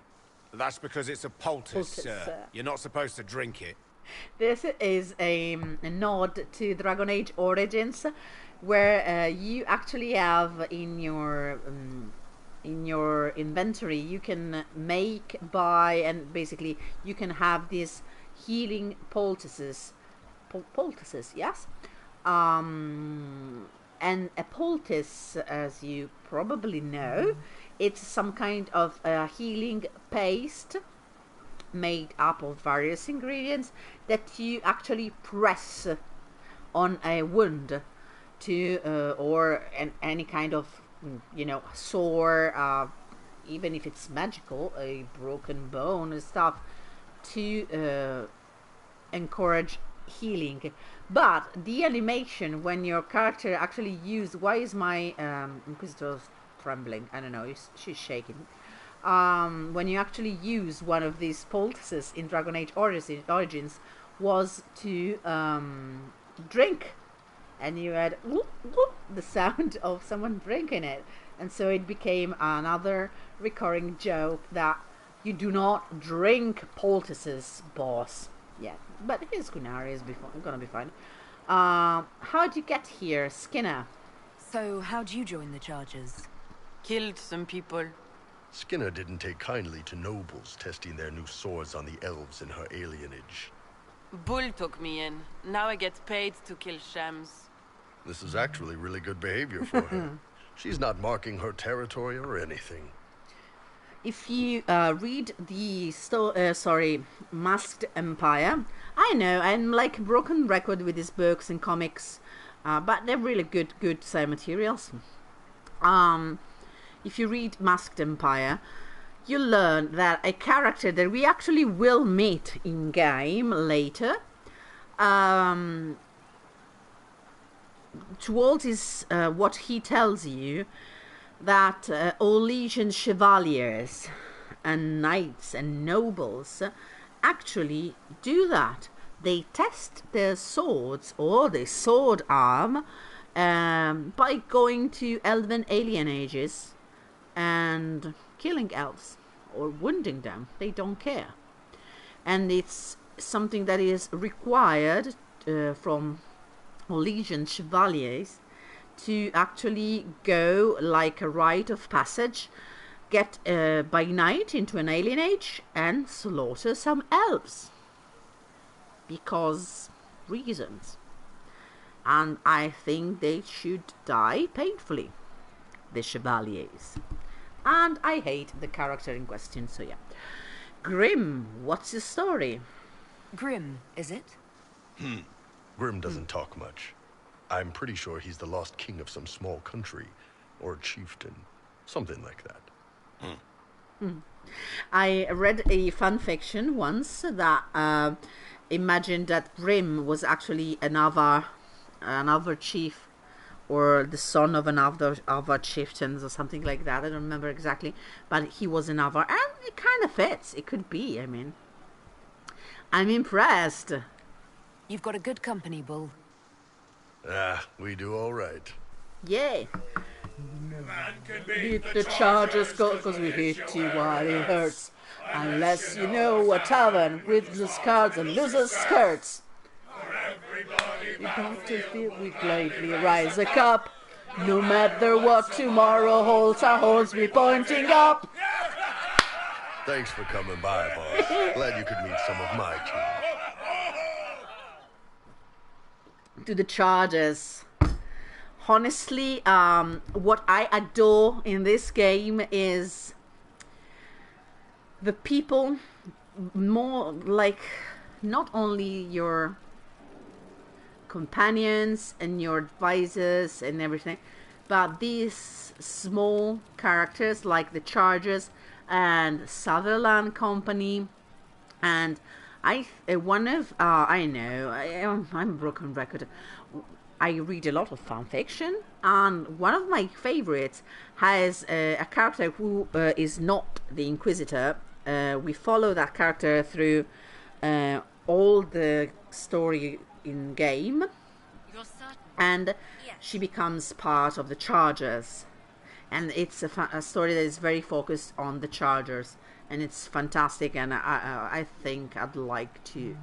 That's because it's a poultice, sir. You're not supposed to drink it.
This is a nod to Dragon Age Origins, where you actually have in your inventory, you can make, buy, and basically you can have these healing poultices. Poultices, yes. And a poultice, as you probably know, it's some kind of healing paste made up of various ingredients that you actually press on a wound to or any kind of, you know, sore, even if it's magical, a broken bone and stuff, to encourage healing. But the animation when your character actually used, why is my Inquisitor trembling? I don't know, she's shaking. When you actually use one of these poultices in Dragon Age Origins was to drink, and you had whoop, whoop, the sound of someone drinking it, and so it became another recurring joke that you do not drink poultices, boss. Yeah, but his Kunari is gonna be fine. How'd you get here, Skinner?
So, how'd you join the Chargers?
Killed some people.
Skinner didn't take kindly to nobles testing their new swords on the elves in her alienage.
Bull took me in. Now I get paid to kill shams.
This is actually really good behavior for her. She's not marking her territory or anything.
If you read the Masked Empire, I know I'm like a broken record with these books and comics, but they're really good materials. If you read Masked Empire, you learn that a character that we actually will meet in game later, towards his what he tells you, that all Legion chevaliers and knights and nobles actually do that. They test their swords or their sword arm by going to elven alienages and killing elves or wounding them. They don't care, and it's something that is required from Legion chevaliers to actually go like a rite of passage, get by night into an alienage and slaughter some elves because reasons. And I think they should die painfully, the chevaliers. And I hate the character in question, so yeah. Grim, what's the story?
Grim, is it?
Grim doesn't talk much. I'm pretty sure he's the lost king of some small country, or chieftain, something like that.
I read a fan fiction once that imagined that Grim was actually another chief or the son of an Avar chieftain or something like that. I don't remember exactly, but he was an Avar, and it kind of fits. It could be. I mean, I'm impressed.
You've got a good company, Bull.
We do all right.
Yay. Beat the charges, because we hit you while it hurts. Unless you know a tavern with loose cards and loser skirts. We don't feel we gladly rise a cup. No matter what tomorrow holds, our horns be pointing up.
Thanks for coming by, boss. Glad you could meet some of my team.
To the charges. Honestly, what I adore in this game is the people, more like not only your companions and your advisors and everything, but these small characters like the Chargers and Sutherland Company. And I'm a broken record. I read a lot of fan fiction, and one of my favorites has a character who is not the Inquisitor. We follow that character through all the story in game, and she becomes part of the Chargers, and it's a story that is very focused on the Chargers, and it's fantastic, and I think I'd like to.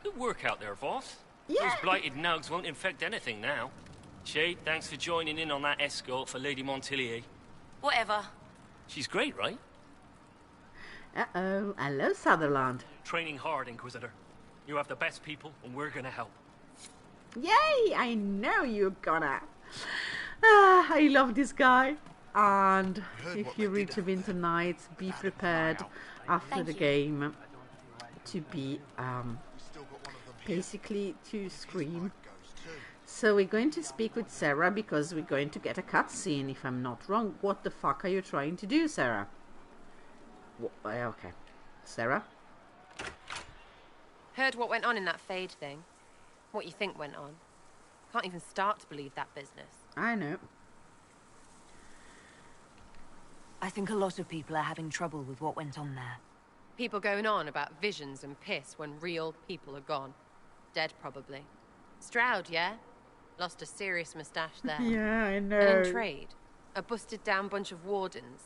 Good work out there, Voss.
Yeah.
Those blighted nugs won't infect anything now. Shade, thanks for joining in on that escort for Lady Montilier.
Whatever.
She's great, right?
Uh-oh, hello Sutherland.
Training hard, Inquisitor. You have the best people, and we're gonna help.
Yay! I know you're gonna. I love this guy. And if you reach him tonight, be prepared after the game to be basically to scream. So we're going to speak with Sera because we're going to get a cutscene, if I'm not wrong. What the fuck are you trying to do, Sera? Okay. Sera?
Heard what went on in that Fade thing? What you think went on? Can't even start to believe that business.
I know.
I think a lot of people are having trouble with what went on there.
People going on about visions and piss when real people are gone. Dead, probably. Stroud, yeah? Lost a serious moustache there.
Yeah, I know.
And in trade, a busted down bunch of wardens.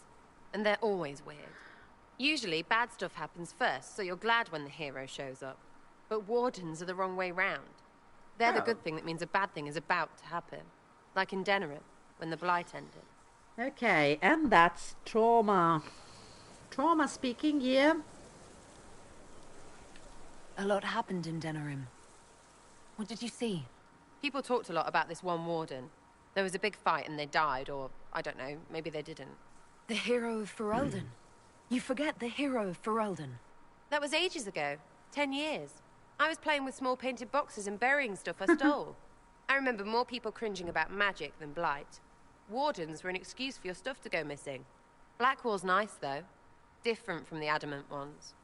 And they're always weird. Usually, bad stuff happens first, so you're glad when the hero shows up. But wardens are the wrong way round. They're the good thing that means a bad thing is about to happen. Like in Drrrrinks, when the Blight ended.
Okay, and that's Trauma. Trauma speaking here.
A lot happened in Drrrrinks. What did you see?
People talked a lot about this one warden. There was a big fight and they died, or, I don't know, maybe they didn't.
The hero of Ferelden. You forget the hero of Ferelden.
That was ages ago. 10 years. I was playing with small painted boxes and burying stuff I stole. I remember more people cringing about magic than Blight. Wardens were an excuse for your stuff to go missing. Blackwall's nice, though. Different from the adamant ones.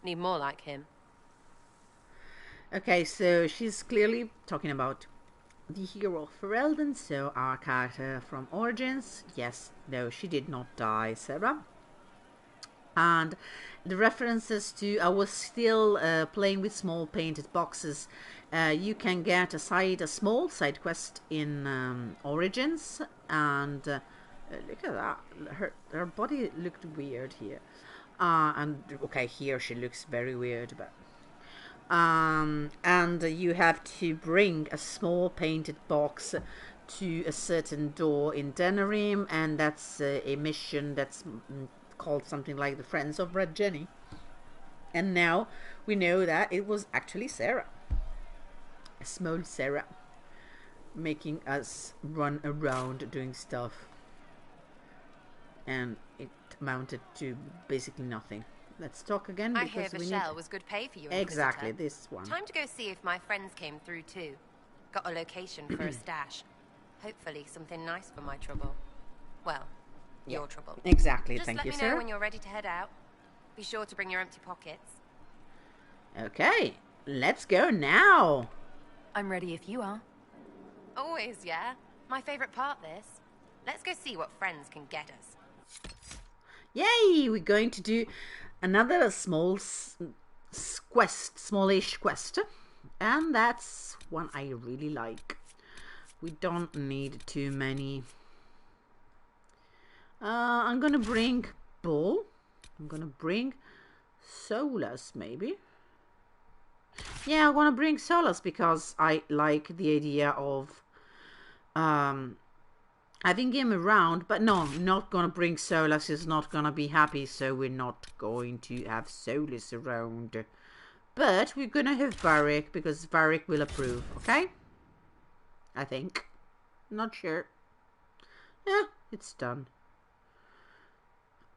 Need more like him.
Okay, so she's clearly talking about the hero of Ferelden, so our character from Origins. Yes, no, she did not die, Sera. And the references to I was still playing with small painted boxes. You can get a small side quest in Origins, and look at that. Her body looked weird here, and okay, here she looks very weird, but and you have to bring a small painted box to a certain door in Drrrrinks, and that's a mission that's called something like the Friends of Red Jenny. And now we know that it was actually Sera, a small Sera, making us run around doing stuff, and it amounted to basically nothing. Let's talk again.
I hear Vashel was good pay for you.
Exactly, this one.
Time to go see if my friends came through too. Got a location for a stash. Hopefully something nice for my trouble. Well, your trouble.
Exactly,
Just
thank you,
let me
sir.
know when you're ready to head out. Be sure to bring your empty pockets.
Okay, let's go now.
I'm ready if you are.
Always, yeah. My favourite part, this. Let's go see what friends can get us.
Yay! We're going to do another smallish quest. And that's one I really like. We don't need too many. I'm gonna bring Bull. I'm gonna bring Solas, maybe. Yeah, I want to bring Solas because I like the idea of having him around. But no, I'm not gonna bring Solas. He's not gonna be happy, so we're not going to have Solas around. But we're gonna have Varric because Varric will approve. Okay? I think. Not sure. Yeah, it's done.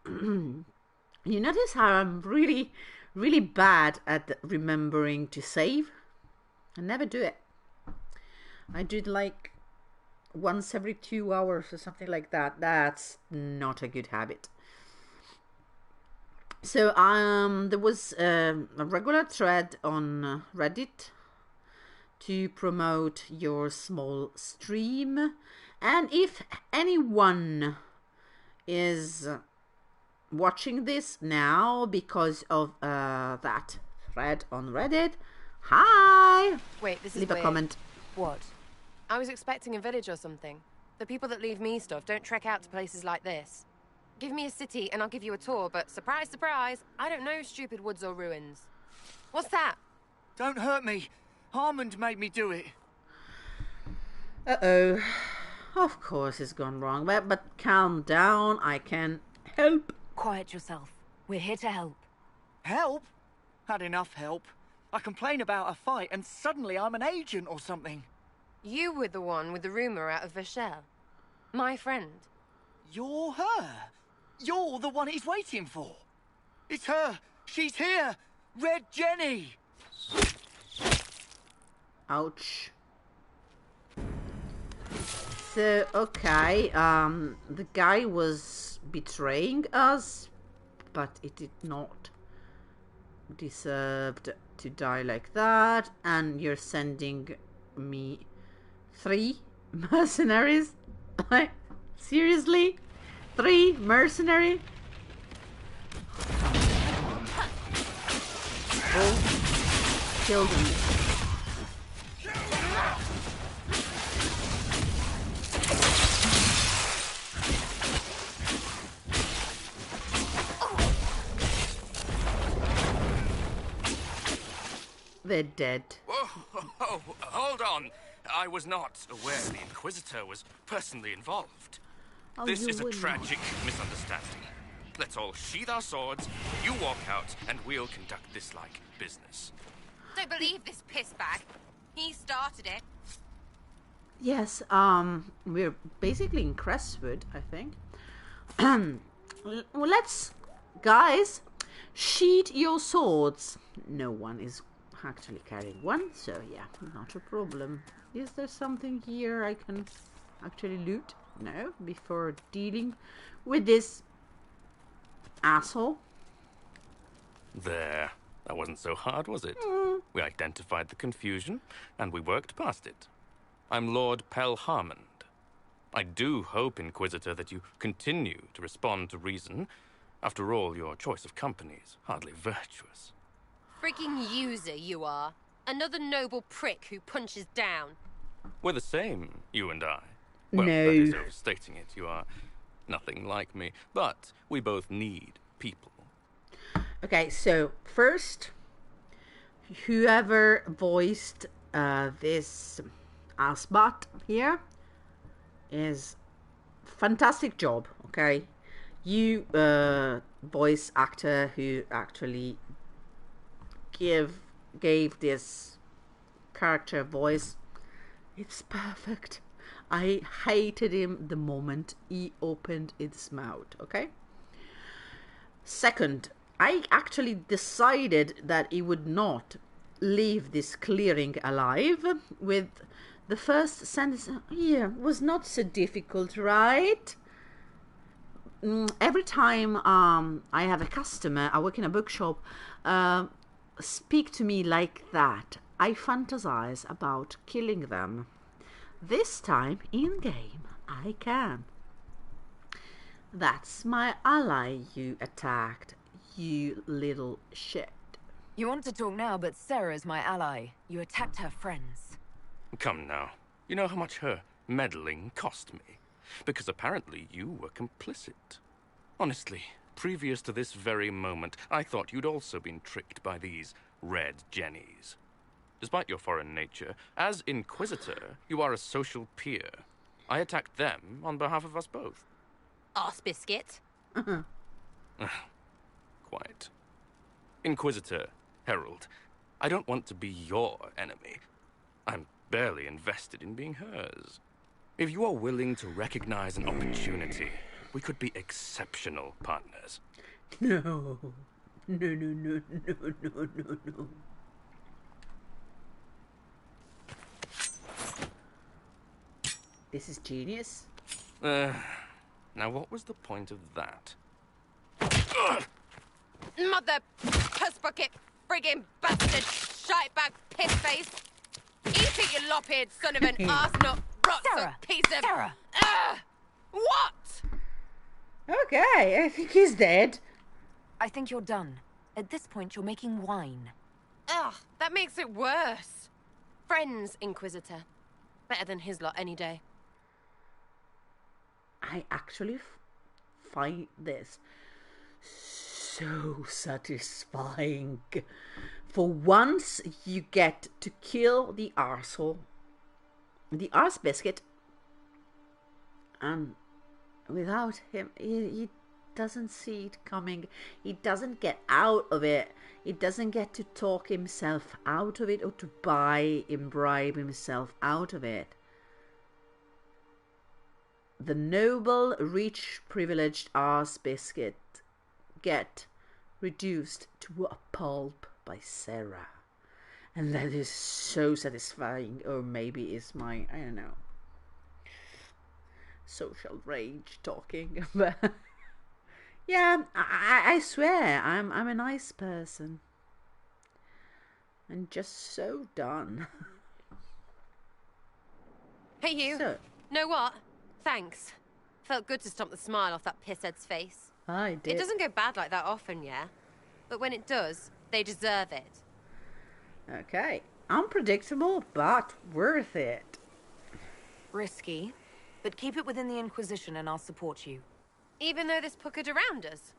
You notice how I'm really bad at remembering to save? I never do it. I do it like once every 2 hours or something like that. That's not a good habit. So there was a regular thread on Reddit to promote your small stream, and if anyone is watching this now because of that thread on Reddit, hi!
Wait, this is
leave
weird.
A comment.
What? I was expecting a village or something. The people that leave me stuff don't trek out to places like this. Give me a city and I'll give you a tour, but surprise, surprise, I don't know stupid woods or ruins. What's that?
Don't hurt me. Harmond made me do it.
Uh-oh. Of course it's gone wrong, but calm down. I can help.
Quiet yourself. We're here to help.
Help? Had enough help. I complain about a fight and suddenly I'm an agent or something.
You were the one with the rumour out of Vachel. My friend.
You're her. You're the one he's waiting for. It's her. She's here. Red Jenny.
Ouch. So, okay, the guy was betraying us, but it did not deserve to die like that, and you're sending me 3 mercenaries? Like, seriously? 3 mercenary? Oh, kill them. They're dead.
Whoa, hold on. I was not aware the Inquisitor was personally involved.
Oh,
This is a tragic misunderstanding. Let's all sheath our swords, you walk out, and we'll conduct this like business.
Don't believe this pissbag. He started it.
Yes, we're basically in Crestwood, I think. Well, let's, guys, sheath your swords. No one is actually carrying one, so yeah, not a problem. Is there something here I can actually loot? No, before dealing with this asshole.
There. That wasn't so hard, was it? We identified the confusion, and we worked past it. I'm Lord Pel Harmond. I do hope, Inquisitor, that you continue to respond to reason. After all, your choice of company is hardly virtuous.
Freaking user, you are. Another noble prick who punches down.
We're the same, you and I. Well,
No.
that is overstating it. You are nothing like me. But we both need people.
Okay, so first, whoever voiced this Asbot here is fantastic job, okay? You voice actor who actually gave this character voice, it's perfect. I hated him the moment he opened his mouth, okay? Second, I actually decided that he would not leave this clearing alive with the first sentence. Yeah, was not so difficult, right? Every time I have a customer, I work in a bookshop, speak to me like that, I fantasize about killing them. This time, in-game, I can. That's my ally you attacked, you little shit.
You want to talk now, but Sera's my ally. You attacked her friends.
Come now. You know how much her meddling cost me? Because apparently you were complicit. Honestly, previous to this very moment, I thought you'd also been tricked by these red jennies. Despite your foreign nature, as Inquisitor, you are a social peer. I attacked them on behalf of us both.
Arse biscuit.
Quite. Inquisitor, Herald, I don't want to be your enemy. I'm barely invested in being hers. If you are willing to recognize an opportunity, we could be exceptional partners.
No. No. This is genius.
Now what was the point of that?
Mother puss bucket, friggin' bastard, shite-bag piss face. Eat it, you lop-eared son of an arsenal rot piece of...
Sera!
What?
Okay, I think he's dead.
I think you're done. At this point, you're making wine.
Ugh, that makes it worse. Friends, Inquisitor. Better than his lot any day.
I actually find this so satisfying. For once, you get to kill the arsehole, the arse biscuit, and without him, he doesn't see it coming. He doesn't get out of it. He doesn't get to talk himself out of it or to bribe himself out of it. The noble, rich, privileged arse biscuit get reduced to a pulp by Sera. And that is so satisfying. Or maybe it's my, I don't know, social rage talking. But yeah, I swear, I'm a nice person. And just so done.
Hey you,
so,
know what? Thanks. Felt good to stomp the smile off that pisshead's face.
I did.
It doesn't go bad like that often, yeah? But when it does, they deserve it.
Okay. Unpredictable, but worth it.
Risky, but keep it within the Inquisition and I'll support you.
Even though this puckered around us?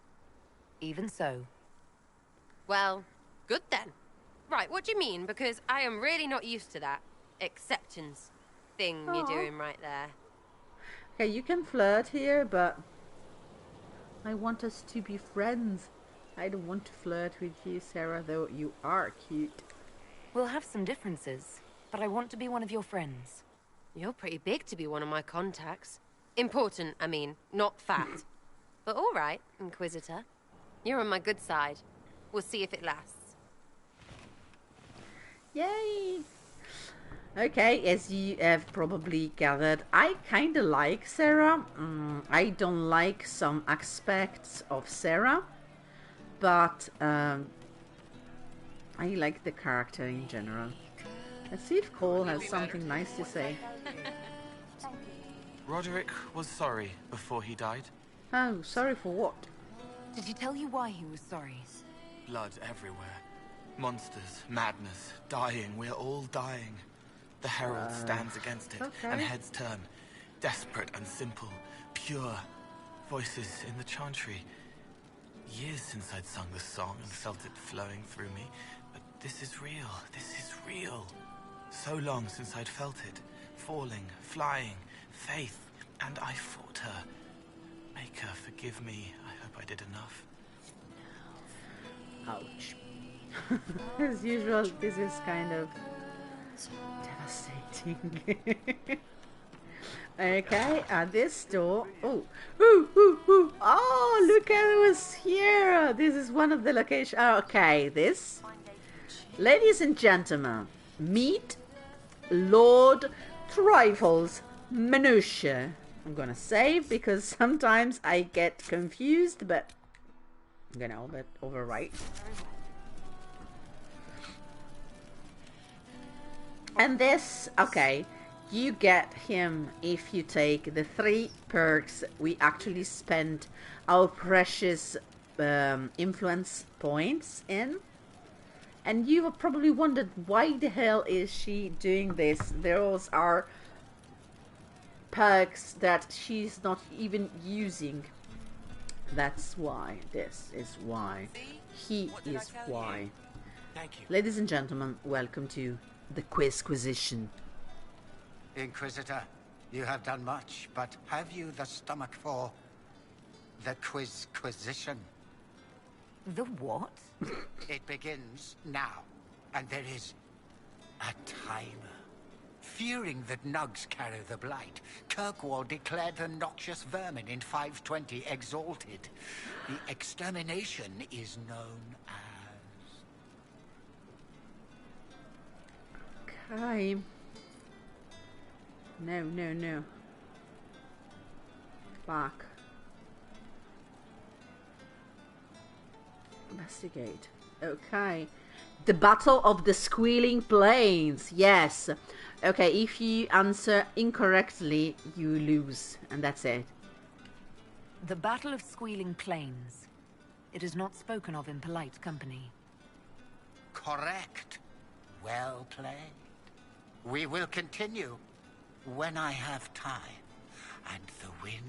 Even so.
Well, good then. Right, what do you mean? Because I am really not used to that acceptance thing you're doing right there.
Okay, you can flirt here, but I want us to be friends. I don't want to flirt with you, Sera, though you are cute.
We'll have some differences, but I want to be one of your friends.
You're pretty big to be one of my contacts. Important, I mean, not fat. But all right, Inquisitor. You're on my good side. We'll see if it lasts.
Yay! Okay, as you have probably gathered, I kind of like Sera. I don't like some aspects of Sera, but I like the character in general. Let's see if Cole has something nice to say.
Roderick was sorry before he died.
Oh, sorry for what?
Did he tell you why he was sorry?
Blood everywhere. Monsters, madness, dying. We're all dying. The Herald stands against it, and heads turn. Desperate and simple, pure. Voices in the chantry. Years since I'd sung the song and felt it flowing through me. But this is real. This is real. So long since I'd felt it. Falling, flying, faith. And I fought her. Make her forgive me. I hope I did enough.
Ouch. As usual, this is kind of devastating. Okay, at this door. Oh, oh, look at who's here. This is one of the locations. Okay, this. Ladies and gentlemen, meet Lord Trifles Minutia. I'm gonna save because sometimes I get confused, but I'm gonna overwrite. And this, okay, You get him if you take the 3 perks we actually spent our precious influence points in. And you have probably wondered, why the hell is she doing this? Those are perks that she's not even using. That's why. This is why. He is why.
Thank you.
Ladies and gentlemen, welcome to the Quizquisition.
Inquisitor, you have done much, but have you the stomach for the Quizquisition?
The what?
It begins now, and there is a timer. Fearing that nugs carry the blight, Kirkwall declared the noxious vermin in 520 exalted. The extermination is known as...
Okay. No. Back. Investigate. Okay. The Battle of the Squealing Plains. Yes. Okay, if you answer incorrectly, you lose. And that's it.
The Battle of Squealing Plains. It is not spoken of in polite company.
Correct. Well played. We will continue when I have time and the wind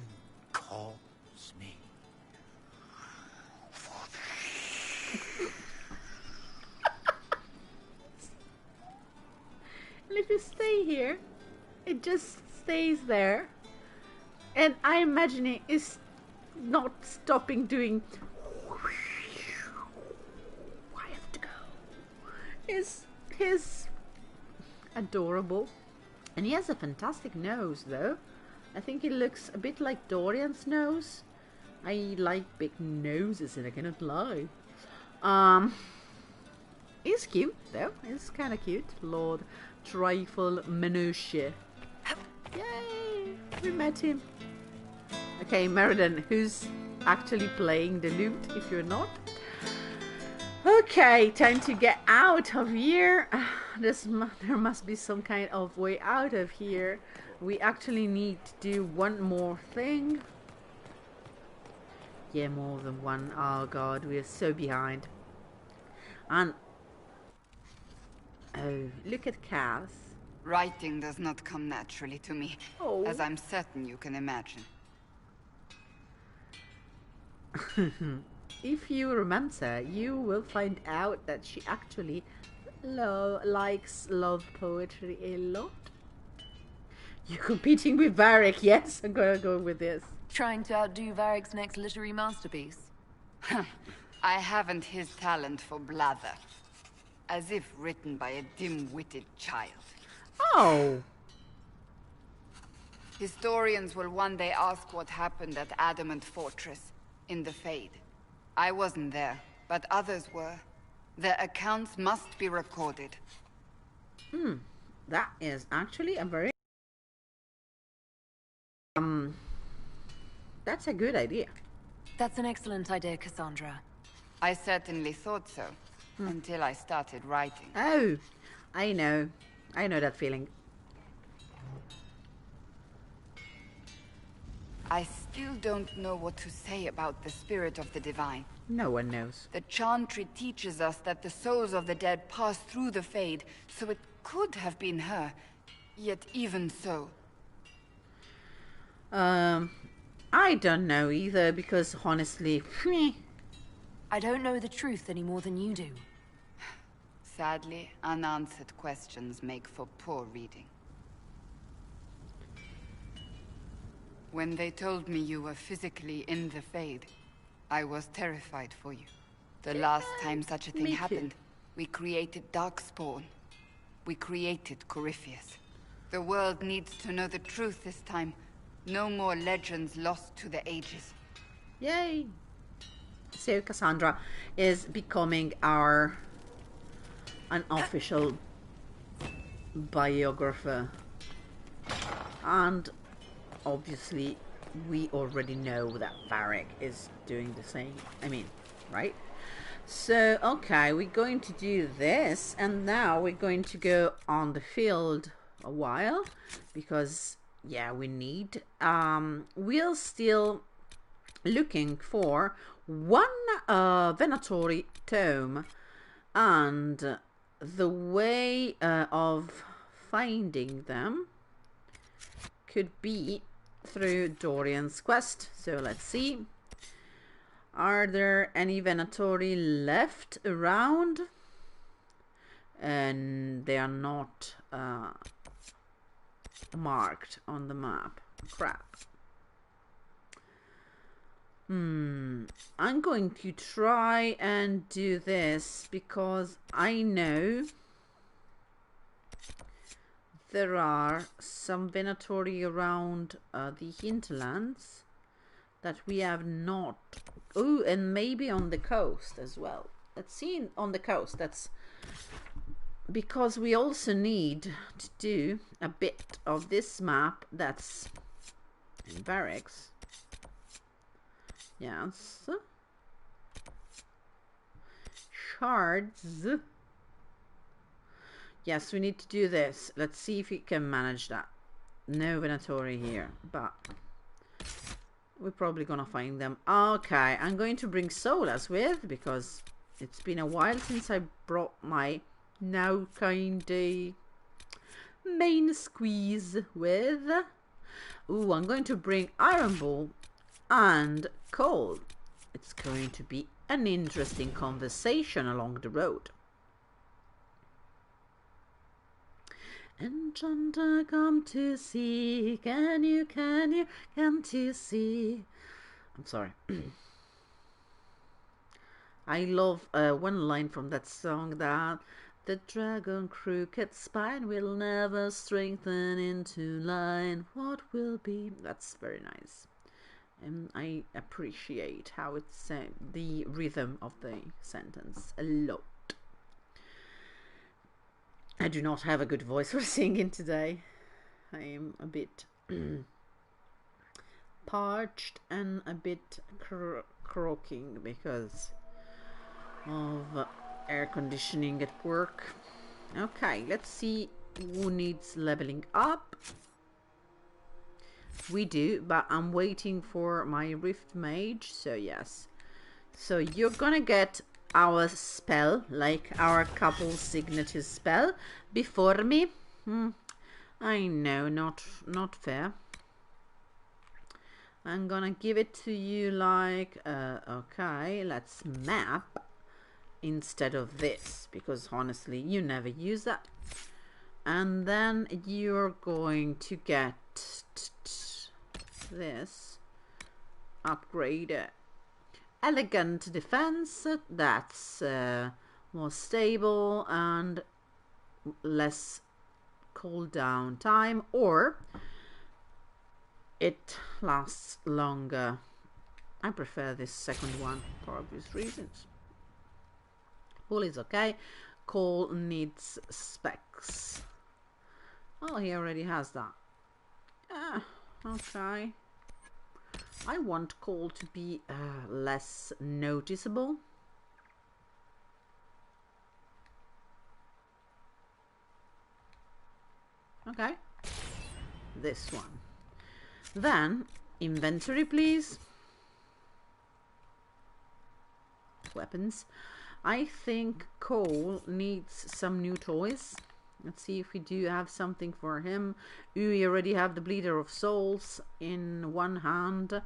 calls me.
And if you stay here, it just stays there. And I imagine it is not stopping doing. I have to go. His adorable. And he has a fantastic nose, though. I think it looks a bit like Dorian's nose. I like big noses, and I cannot lie. He's cute, though. He's kind of cute. Lord Trifle Minutiae. Yay! We met him. Okay, Meriden, who's actually playing the lute, if you're not? Okay, time to get out of here. There must be some kind of way out of here. We actually need to do one more thing. Yeah, more than one. Oh god, we are so behind. And oh, look at Cass.
Writing does not come naturally to me, as I'm certain you can imagine.
If you romance her, you will find out that she actually likes love poetry a lot. You're competing with Varric, yes, I'm gonna go with this.
Trying to outdo Varric's next literary masterpiece.
I haven't his talent for blather. As if written by a dim-witted child.
Oh!
Historians will one day ask what happened at Adamant Fortress, in the Fade. I wasn't there, but others were. Their accounts must be recorded.
That is actually a very... that's a good idea.
That's an excellent idea, Cassandra.
I certainly thought so, until I started writing.
Oh, I know that feeling.
I still don't know what to say about the spirit of the divine.
No one knows.
The Chantry teaches us that the souls of the dead pass through the Fade, so it could have been her. Yet even so...
I don't know either, because honestly...
I don't know the truth any more than you do.
Sadly, unanswered questions make for poor reading. When they told me you were physically in the Fade, I was terrified for you. The last time such a thing happened, we created Darkspawn. We created Corypheus. The world needs to know the truth this time. No more legends lost to the ages.
Yay! So Cassandra is becoming our unofficial biographer. And obviously we already know that Varric is doing the same. I mean, right? So, okay, we're going to do this, and now we're going to go on the field a while, because yeah, we need we're still looking for one Venatori tome, and the way of finding them could be through Dorian's quest. So let's see, are there any Venatori left around? And they are not marked on the map. Crap. I'm going to try and do this because I know there are some Venatori around the hinterlands that we have not. Oh, and maybe on the coast as well. Let's see on the coast. That's because we also need to do a bit of this map that's in barracks. Yes. Shards. Yes, we need to do this. Let's see if we can manage that. No Venatori here, but we're probably gonna find them. Okay, I'm going to bring Solas with because it's been a while since I brought my now kinda main squeeze with. Ooh, I'm going to bring Iron Ball and Cole. It's going to be an interesting conversation along the road. Enchanter, come to see. Can you come to see? I'm sorry. I love one line from that song, that the dragon crooked spine will never strengthen into line. What will be? That's very nice. And I appreciate how it's the rhythm of the sentence a lot. I do not have a good voice for singing today. I am a bit parched and a bit croaking because of air conditioning at work. Okay, let's see who needs leveling up. We do, but I'm waiting for my Rift Mage, so yes. So you're gonna get our spell, like our couple signature spell, before me. I know, not fair. I'm gonna give it to you like, okay, let's map instead of this, because honestly, you never use that. And then you're going to get this upgrade. Elegant defense, that's more stable and less cooldown time, or it lasts longer. I prefer this second one for obvious reasons. Wool is okay. Cole needs specs. Oh, he already has that. Okay. I want Cole to be less noticeable. Okay. This one. Then, inventory, please. Weapons. I think Cole needs some new toys. Let's see if we do have something for him. We already have the Bleeder of Souls in one hand,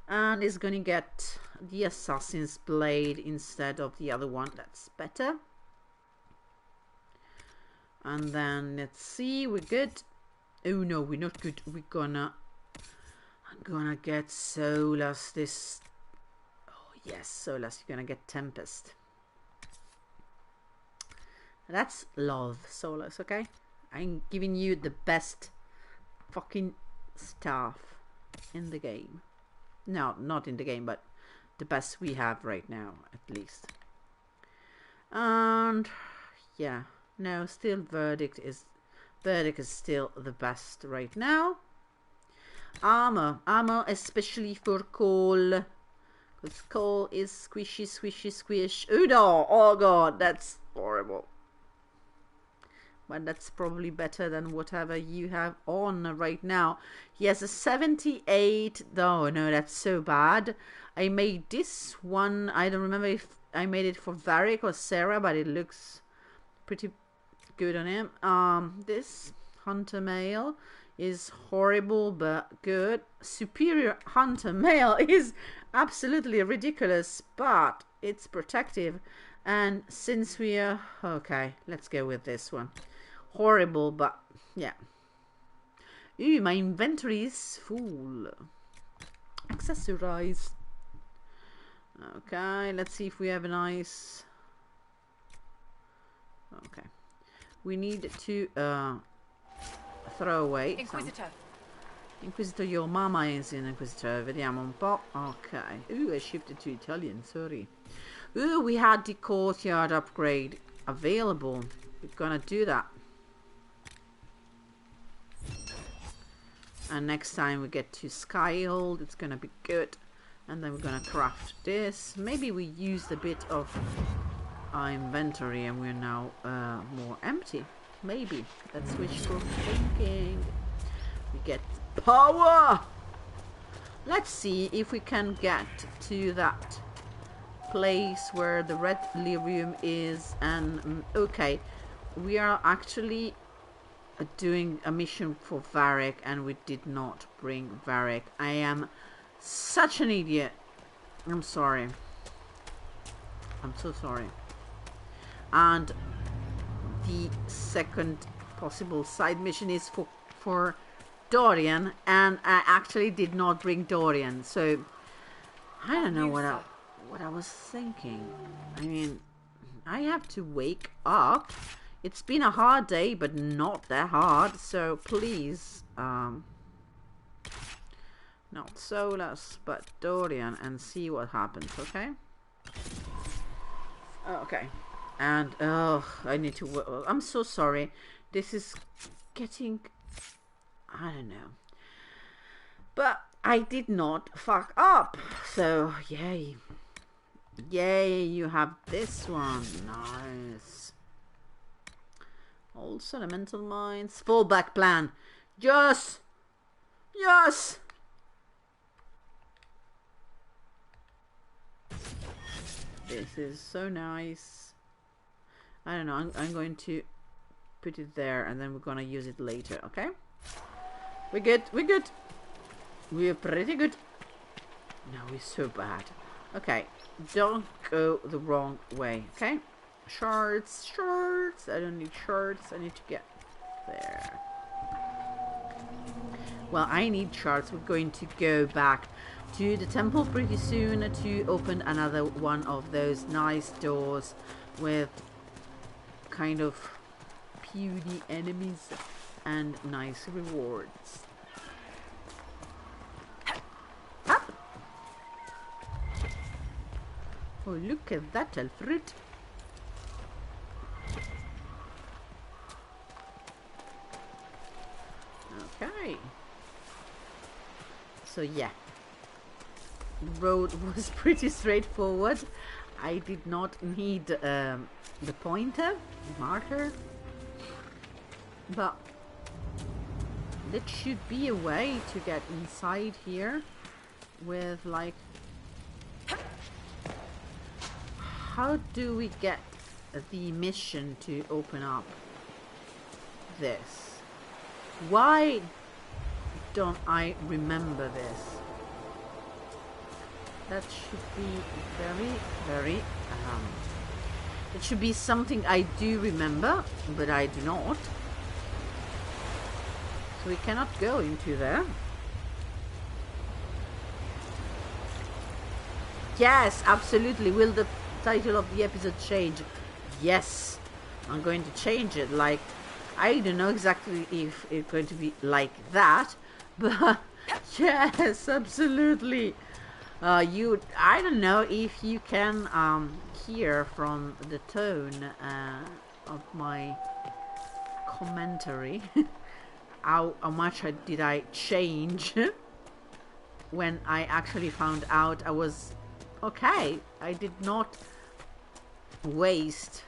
and is going to get the Assassin's Blade instead of the other one. That's better. And then let's see, we're good. Oh no, we're not good. I'm gonna get Solas this. Oh yes, Solas, you're gonna get Tempest. That's love, Solas, okay? I'm giving you the best fucking staff in the game. No, not in the game, but the best we have right now, at least. And yeah, no, still Verdict is still the best right now. Armor, especially for Cole, because Cole is squishy, squish. Oh no, oh god, that's horrible. but that's probably better than whatever you have on right now. He has a 78. Oh no, that's so bad. I made this one. I don't remember if I made it for Varric or Sera, but it looks pretty good on him. This hunter male is horrible but good. Superior hunter male is absolutely ridiculous, but it's protective. And since we are okay, let's go with this one. Horrible, but yeah. Ooh, my inventory is full. Accessorize. Okay, let's see if we have a nice. Okay, we need to throw away.
Inquisitor.
Inquisitor, your mama is an Inquisitor. Vediamo un po'. Okay. Ooh, I shifted to Italian. Sorry. Ooh, we had the courtyard upgrade available. We're gonna do that. And next time we get to Skyhold, it's gonna be good. And then we're gonna craft this. Maybe we used a bit of our inventory and we're now more empty. Maybe. That's wishful thinking. We get power! Let's see if we can get to that place where the red lyrium is. And okay, we are actually doing a mission for Varric and we did not bring Varric. I am such an idiot. I'm sorry. I'm so sorry. And the second possible side mission is for Dorian, and I actually did not bring Dorian, so I don't know what I was thinking. I mean, I have to wake up. It's been a hard day, but not that hard, so please, not Solas, but Dorian, and see what happens, okay? Okay. And, I need to... I'm so sorry. This is getting... I don't know. But I did not fuck up. So, yay. Yay, you have this one. Nice. Also, elemental mines. Fallback plan. Yes! Yes! This is so nice. I don't know. I'm going to put it there and then we're going to use it later, okay? We're good. We're good. We're pretty good. No, we're so bad. Okay. Don't go the wrong way, okay? Shards. Shards. I don't need shards. I need to get there. Well, I need shards. We're going to go back to the temple pretty soon to open another one of those nice doors with kind of puny enemies and nice rewards. Up. Oh, look at that, Alfred. Okay. So yeah, the road was pretty straightforward. I did not need the pointer, marker, but there should be a way to get inside here with like... How do we get the mission to open up this? Why don't I remember this? That should be very, very... it should be something I do remember, but I do not. So we cannot go into there. Yes, absolutely. Will the title of the episode change? Yes. I'm going to change it. Like, I don't know exactly if it's going to be like that, but yes, absolutely. I don't know if you can hear from the tone of my commentary how much did I change when I actually found out I was okay. I did not waste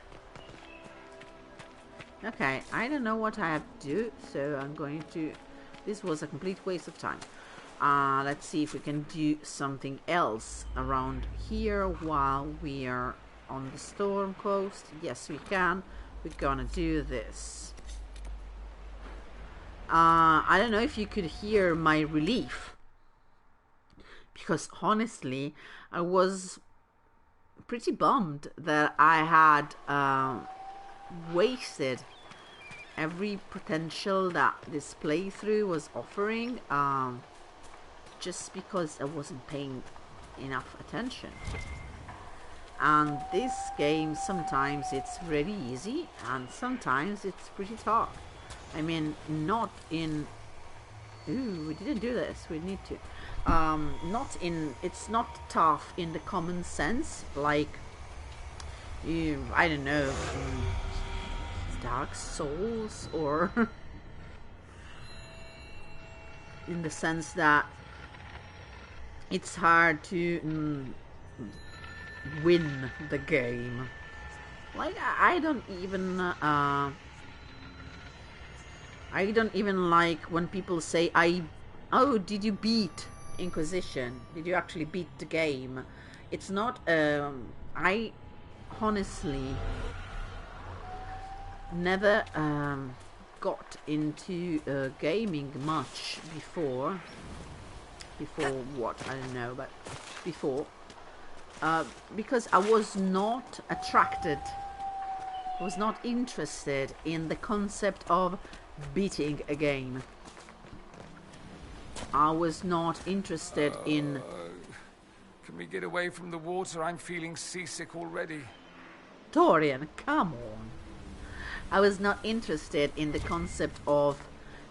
Okay, I don't know what I have to do, so I'm going to... This was a complete waste of time. Let's see if we can do something else around here while we are on the storm coast. Yes, we can. We're gonna do this. I don't know if you could hear my relief, because honestly I was pretty bummed that I had wasted every potential that this playthrough was offering, just because I wasn't paying enough attention. And this game, sometimes it's really easy and sometimes it's pretty tough. I mean, not in... Ooh, we didn't do this, we need to. Not in... It's not tough in the common sense, like, I don't know, Dark Souls, or in the sense that it's hard to win the game. Like, I don't even like when people say, oh, did you beat Inquisition? Did you actually beat the game? It's not, I honestly never got into gaming much before what, I don't know, but before, because I was not attracted, I was not interested in the concept of beating a game. I was not interested in...
Can we get away from the water? I'm feeling seasick already.
Dorian, come on. I was not interested in the concept of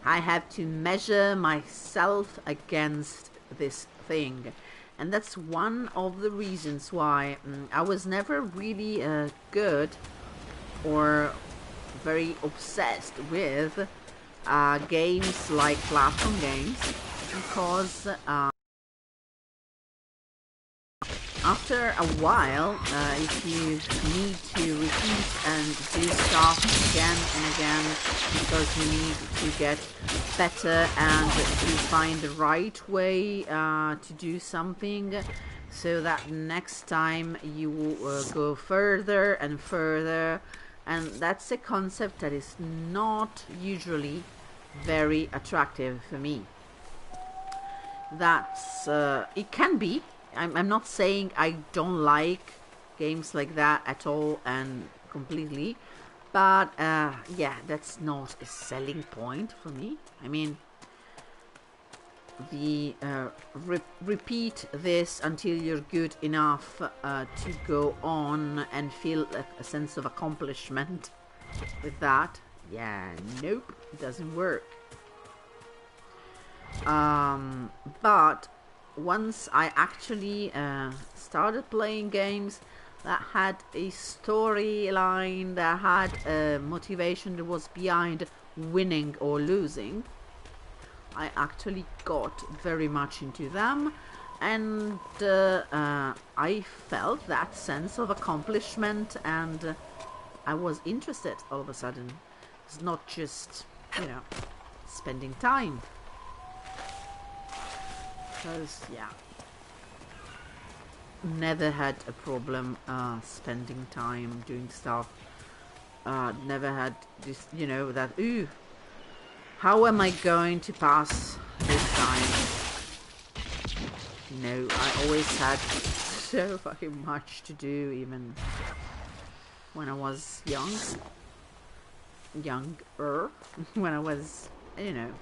I have to measure myself against this thing. And that's one of the reasons why I was never really good or very obsessed with games like platform games, because after a while, if you need to repeat and do stuff again and again because you need to get better and to find the right way to do something, so that next time you will go further and further, and that's a concept that is not usually very attractive for me. That's it can be. I'm not saying I don't like games like that at all and completely, but yeah, that's not a selling point for me. I mean, the repeat this until you're good enough to go on and feel a sense of accomplishment with that. Yeah, nope, it doesn't work. But once I actually started playing games that had a storyline, that had a motivation that was behind winning or losing, I actually got very much into them, and I felt that sense of accomplishment, and I was interested all of a sudden. It's not just, you know, spending time. Because, yeah, never had a problem spending time doing stuff. Never had this, you know, that, ooh, how am I going to pass this time? No, I always had so fucking much to do, even when I was younger, when I was, you know,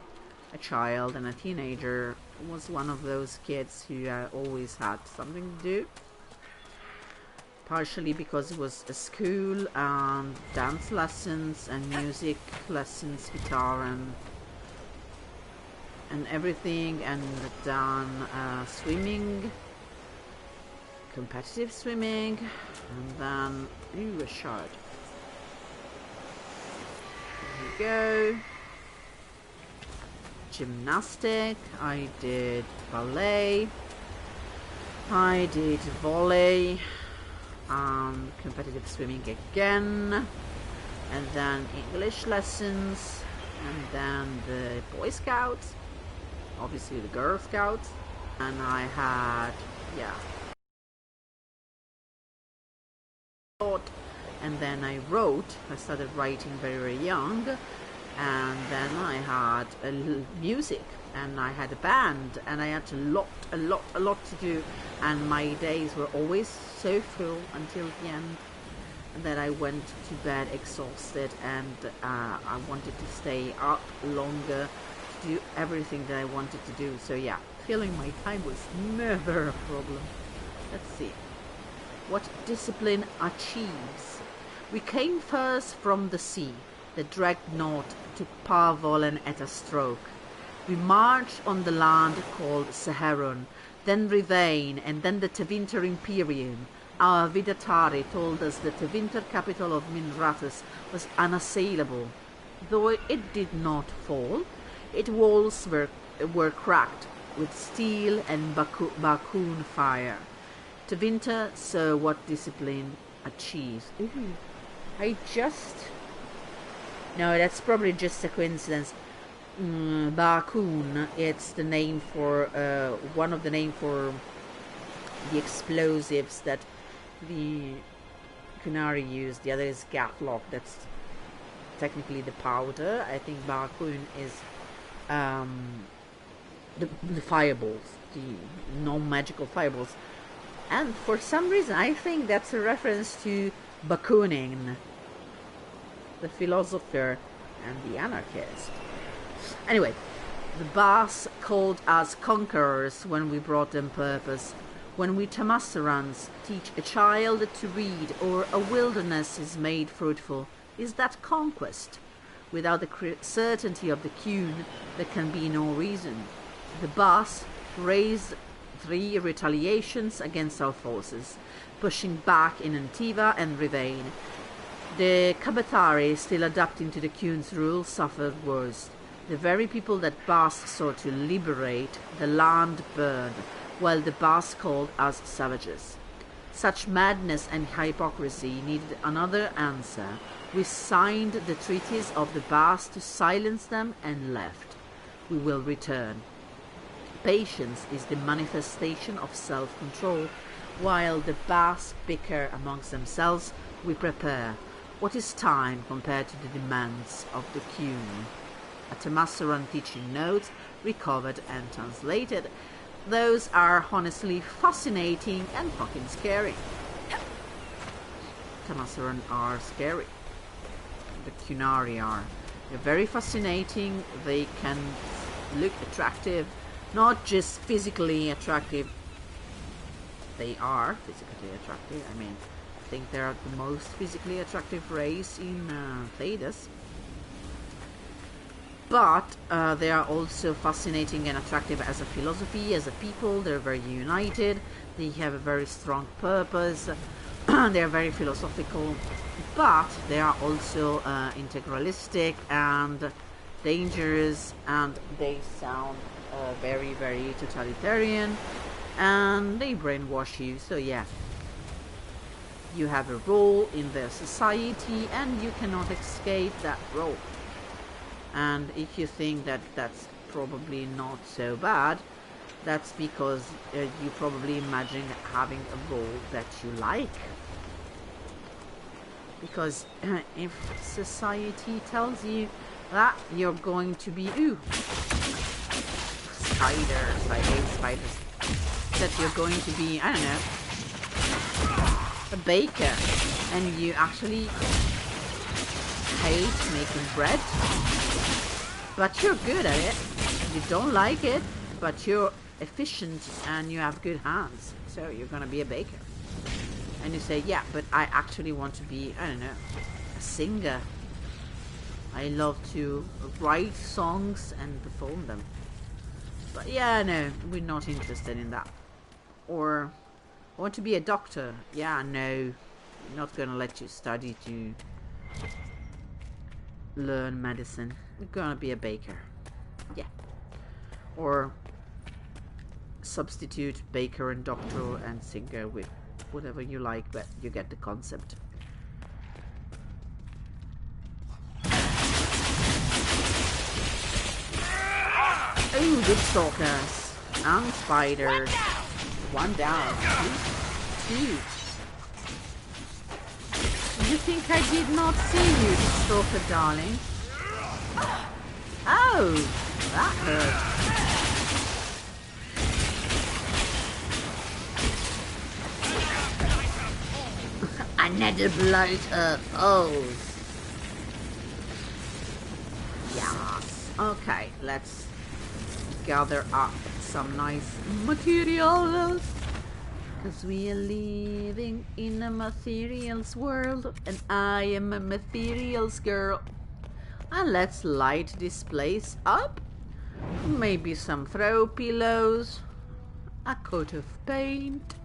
a child and a teenager. Was one of those kids who always had something to do, partially because it was a school and dance lessons and music lessons, guitar and everything, and then swimming, competitive swimming, and then a shard. There we go. Gymnastic, I did ballet, I did volley, competitive swimming again, and then English lessons, and then the Boy Scouts, obviously the Girl Scouts, and I had, yeah, and then I started writing very, very young, and then I had music, and I had a band, and I had a lot to do, and my days were always so full until the end, and then I went to bed exhausted, and I wanted to stay up longer to do everything that I wanted to do. So yeah, filling my time was never a problem. Let's see. What discipline achieves? We came first from the sea. The dreadnought took Parvolen at a stroke. We marched on the land called Saharon, then Rivain, and then the Tevinter Imperium. Our Vidatari told us that the winter capital of Minrathous was unassailable. Though it did not fall, its walls were cracked with steel and Bakun fire. Tevinter saw what discipline achieves. No, that's probably just a coincidence. Bakun, it's the name for one of the name for the explosives that the Kunari used. The other is Gatlock. That's technically the powder. I think Bakun is the fireballs, the non-magical fireballs. And for some reason, I think that's a reference to Bakunin, the philosopher and the anarchist. Anyway, the Bas called us conquerors when we brought them purpose. When we Tamasarans teach a child to read, or a wilderness is made fruitful, is that conquest? Without the certainty of the Qun, there can be no reason. The Bas raised 3 retaliations against our forces, pushing back in Antiva and Rivain. The Kabathari, still adapting to the Qun's rule, suffered worst. The very people that Bas sought to liberate, the land burned, while the Bas called us savages. Such madness and hypocrisy needed another answer. We signed the treaties of the Bas to silence them and left. We will return. Patience is the manifestation of self-control. While the Bas bicker amongst themselves, we prepare. What is time compared to the demands of the Qun? A Tamasaran teaching notes, recovered and translated. Those are honestly fascinating and fucking scary. Tamasaran are scary. The Qunari are. They're very fascinating. They can look attractive. Not just physically attractive. They are physically attractive. I mean, I think they're the most physically attractive race in Thedas. But they are also fascinating and attractive as a philosophy, as a people. They're very united. They have a very strong purpose. They're very philosophical. But they are also integralistic and dangerous. And they sound very, very totalitarian. And they brainwash you. So yeah. You have a role in their society and you cannot escape that role. And if you think that that's probably not so bad, that's because you probably imagine having a role that you like. Because if society tells you that you're going to be, spiders, I hate spiders, that you're going to be, I don't know, a baker, and you actually hate making bread, but you're good at it. You don't like it, but you're efficient and you have good hands, so you're gonna be a baker. And you say, yeah, but I actually want to be, I don't know, a singer. I love to write songs and perform them. But yeah, no, we're not interested in that. Or I want to be a doctor. Yeah, no, I'm not gonna let you study to learn medicine. We're gonna be a baker. Yeah. Or substitute baker and doctor and singer with whatever you like, but you get the concept. good stalkers. And spiders. One down. Two. You think I did not see you, stalker darling? Oh, that hurt. Another blight of foes. Yes. Okay, let's gather up some nice materials. Because we are living in a materials world. And I am a materials girl. And let's light this place up. Maybe some throw pillows. A coat of paint.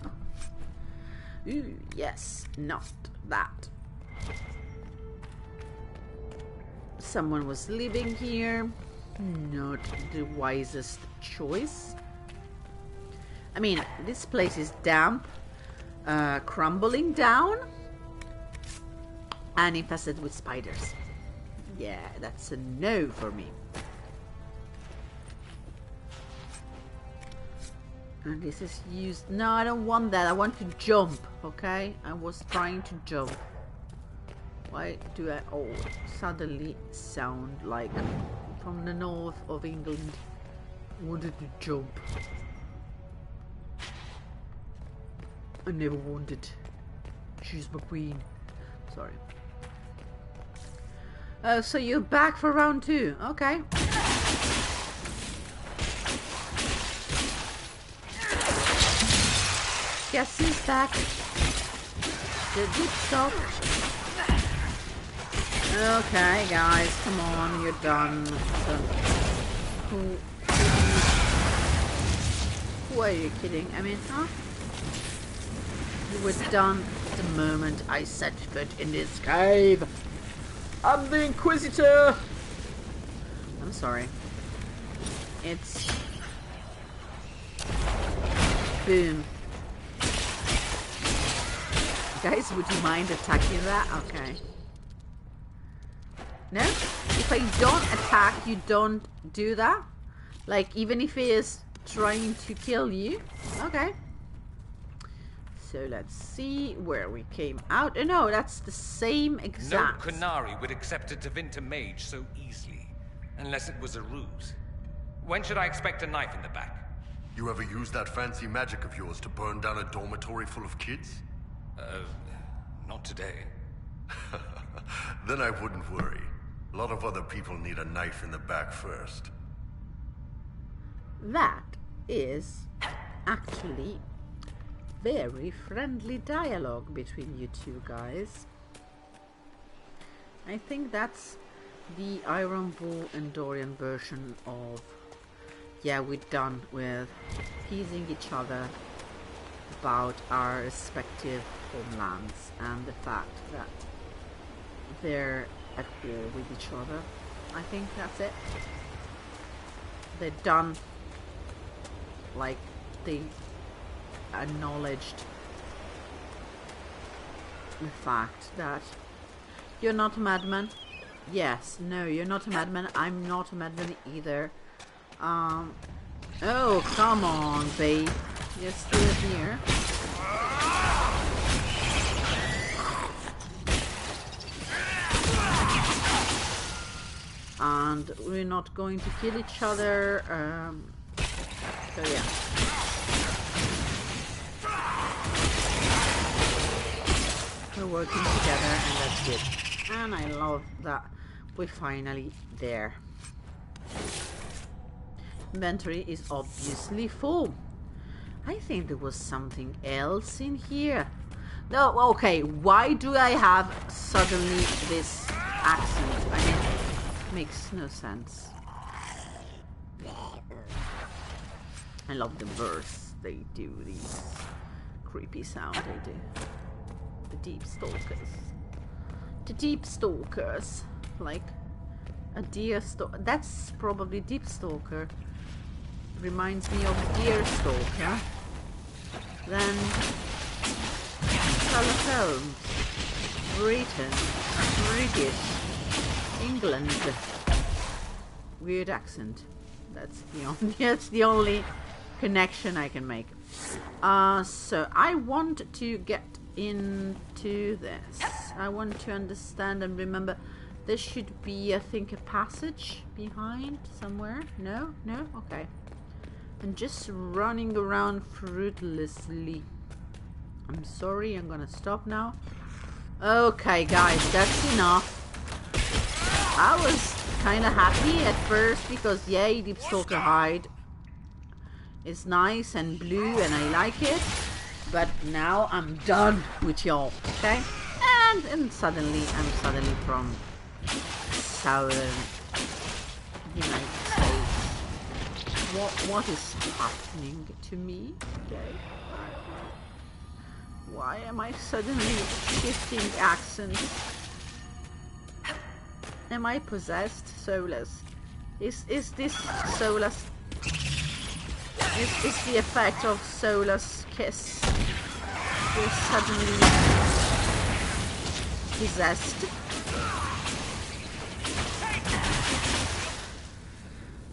Ooh, yes, not that. Someone was living here. Not the wisest choice. I mean, this place is damp, crumbling down, and infested with spiders. Yeah, that's a no for me. And this is used. No, I don't want that. I want to jump, okay? I was trying to jump. Why do I suddenly sound like from the north of England? Wanted to jump. I never wanted. She's my queen. Sorry. Oh, so you're back for round 2. Okay. Guess who's back? The deep stop. Okay, guys, come on, you're done. So, who are you kidding? I mean, huh? You were done the moment I set foot in this cave. I'm the Inquisitor. I'm sorry. It's boom. Guys, would you mind attacking that? Okay. No? If I don't attack, you don't do that? Like, even if he is trying to kill you? Okay. So let's see where we came out. Oh no, that's the same exact.
No Qunari would accept a Tevinter mage so easily, unless it was a ruse. When should I expect a knife in the back?
You ever use that fancy magic of yours to burn down a dormitory full of kids?
Not today.
Then I wouldn't worry. A lot of other people need a knife in the back first.
That is actually very friendly dialogue between you two guys. I think that's the Iron Bull and Dorian version of, yeah, we're done with teasing each other about our respective homelands and the fact that they're at war with each other. I think that's it. They're done. Like, they acknowledged the fact that you're not a madman. Yes, no, you're not a madman. I'm not a madman either. Oh, come on, babe. You're still here. And we're not going to kill each other. So yeah. We're working together and that's good. And I love that we're finally there. Inventory is obviously full. I think there was something else in here. No, okay, why do I have suddenly this accent? I mean, it makes no sense. I love the verse they do, these creepy sound they do. The deep stalkers. The deep stalkers. Like a deer stalker. That's probably deep stalker. Reminds me of deer stalker. Then Sherlock Holmes. Britain. British. England. Weird accent. That's the only connection I can make. So I want to get into this. I want to understand and remember. There should be, I think, a passage behind somewhere. No? No? Okay. I'm just running around fruitlessly. I'm sorry, I'm gonna stop now. Okay, guys, that's enough. I was kind of happy at first because, yay, Deep Stalker Hide is nice and blue and I like it. But now I'm done with y'all, okay? And suddenly, I'm suddenly from Southern United States. What is happening to me? Okay. Why am I suddenly shifting accents? Am I possessed, Solas? Is this Solas? Is the effect of Solas' kiss? You're suddenly possessed.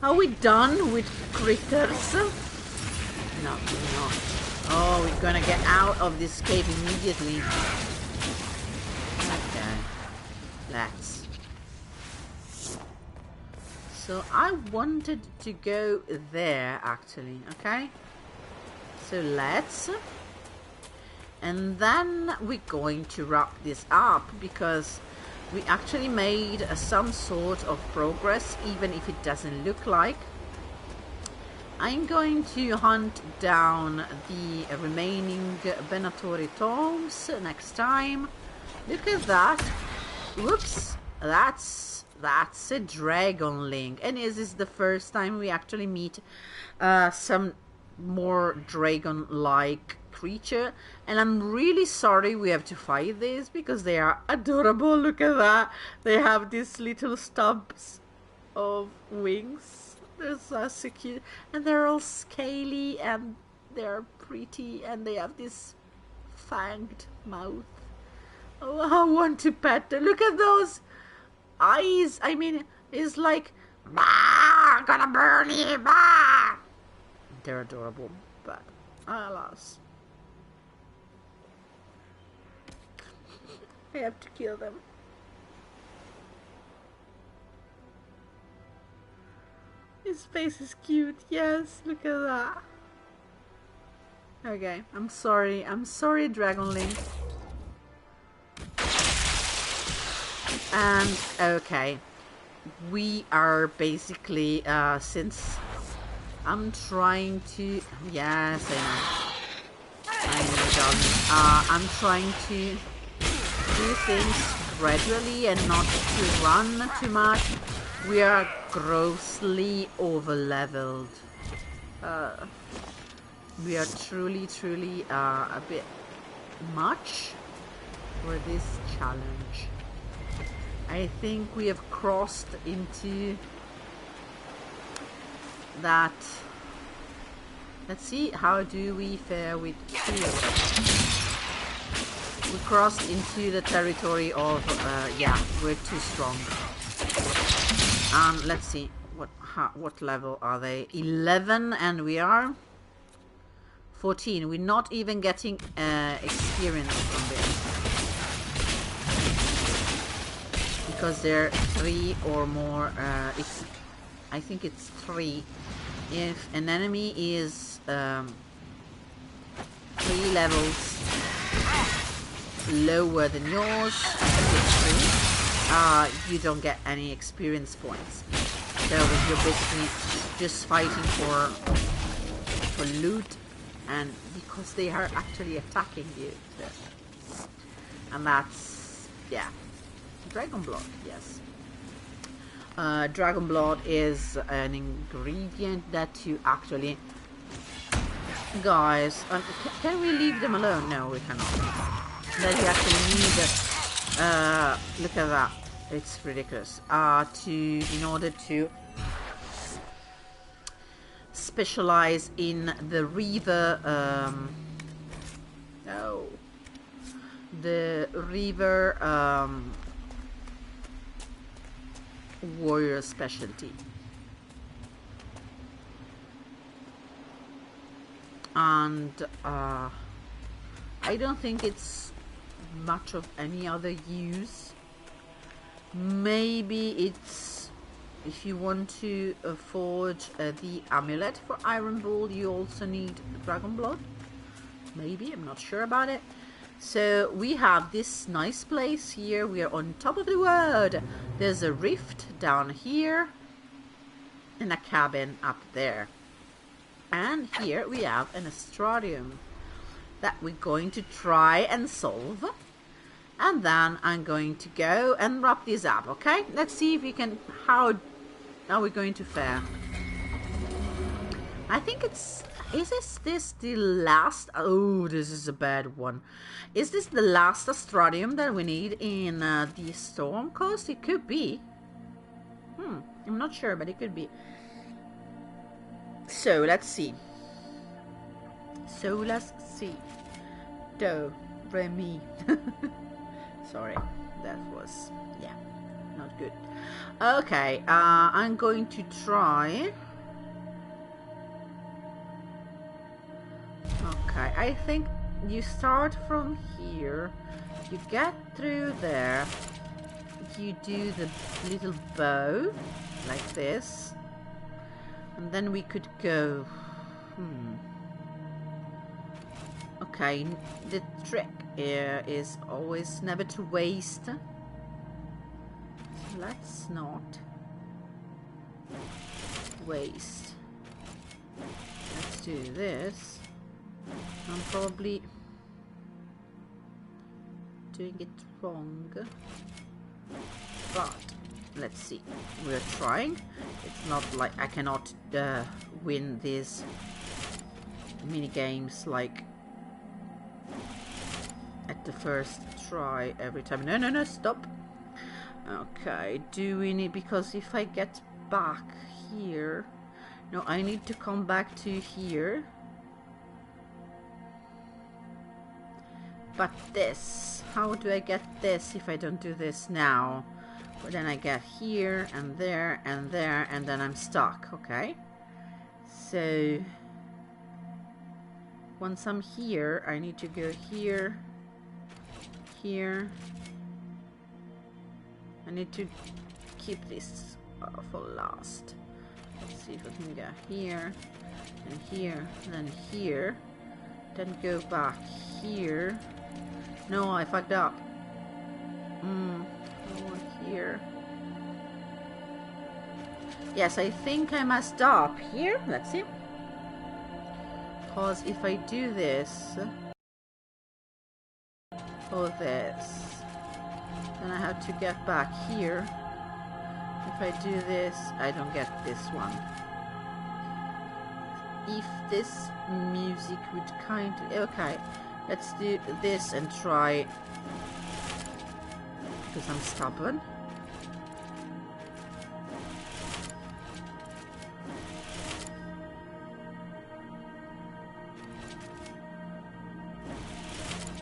Are we done with critters? No, we're not. Oh, we're gonna get out of this cave immediately. Okay. Let's. So I wanted to go there, actually. Okay? So let's. And then we're going to wrap this up because we actually made some sort of progress, even if it doesn't look like. I'm going to hunt down the remaining Venatori tomes next time. Look at that. Whoops. That's a dragon link. And this is the first time we actually meet some more dragon-like creature, and I'm really sorry we have to fight this because they are adorable. Look at that. They have these little stubs of wings. They're so cute, and they're all scaly and they're pretty, and they have this fanged mouth. Oh, I want to pet them. Look at those eyes. I mean, it's like, bah, I'm gonna burn you, bah. They're adorable, but alas, I have to kill them. His face is cute. Yes, look at that. Okay, I'm sorry, Dragonling. And okay, we are basically since I'm trying to, yes, I know, darling. I'm trying to do things gradually and not to run too much. We are grossly over-leveled. We are truly a bit much for this challenge. I think we have crossed into that. Let's see, how do we fare with heal? We crossed into the territory of yeah, we're too strong. Let's see, what level are they? 11, and we are 14. We're not even getting experience from this because they're 3 or more. I think it's 3. If an enemy is 3 levels lower than yours, you don't get any experience points. So you're basically just fighting for loot, and because they are actually attacking you. So. And that's, yeah, Dragon Blood, yes. Dragon Blood is an ingredient that you actually... Guys, can we leave them alone? No, we cannot. That you actually need... look at that. It's ridiculous. In order to specialize in the river... the river... warrior specialty. and I don't think it's much of any other use. Maybe it's if you want to forge the amulet for Iron Bull, you also need dragon blood. Maybe, I'm not sure about it. So we have this nice place here. We are on top of the world. There's a rift down here and a cabin up there. And here we have an astrarium that we're going to try and solve. And then I'm going to go and wrap this up, okay? Let's see if we can, how are we going to fare? I think it's, is this the last, oh, this is a bad one. Is this the last astrarium that we need in the Storm Coast? It could be. I'm not sure, but it could be. So, let's see. Solas see. Do, re, mi. Sorry, that was, yeah, not good. Okay, I'm going to try. Okay, I think you start from here, you get through there, you do the little bow, like this, and then we could go, Okay, the trick here is always never to waste. So let's not waste. Let's do this. I'm probably doing it wrong, but let's see. We're trying. It's not like I cannot win these mini games like at the first try every time. No, stop. Okay, do we need, because if I get back here, no, I need to come back to here. But this, how do I get this if I don't do this now? Well, then I get here and there and there, and then I'm stuck. Okay, so once I'm here, I need to go here, here. I need to keep this for last. Let's see if I can go here and here and then here, then go back here. No, I fucked up. Over here. Yes, I think I must stop here. Let's see. Because if I do this or this, then I have to get back here. If I do this, I don't get this one. If this music would kindly... Okay, let's do this and try, because I'm stubborn.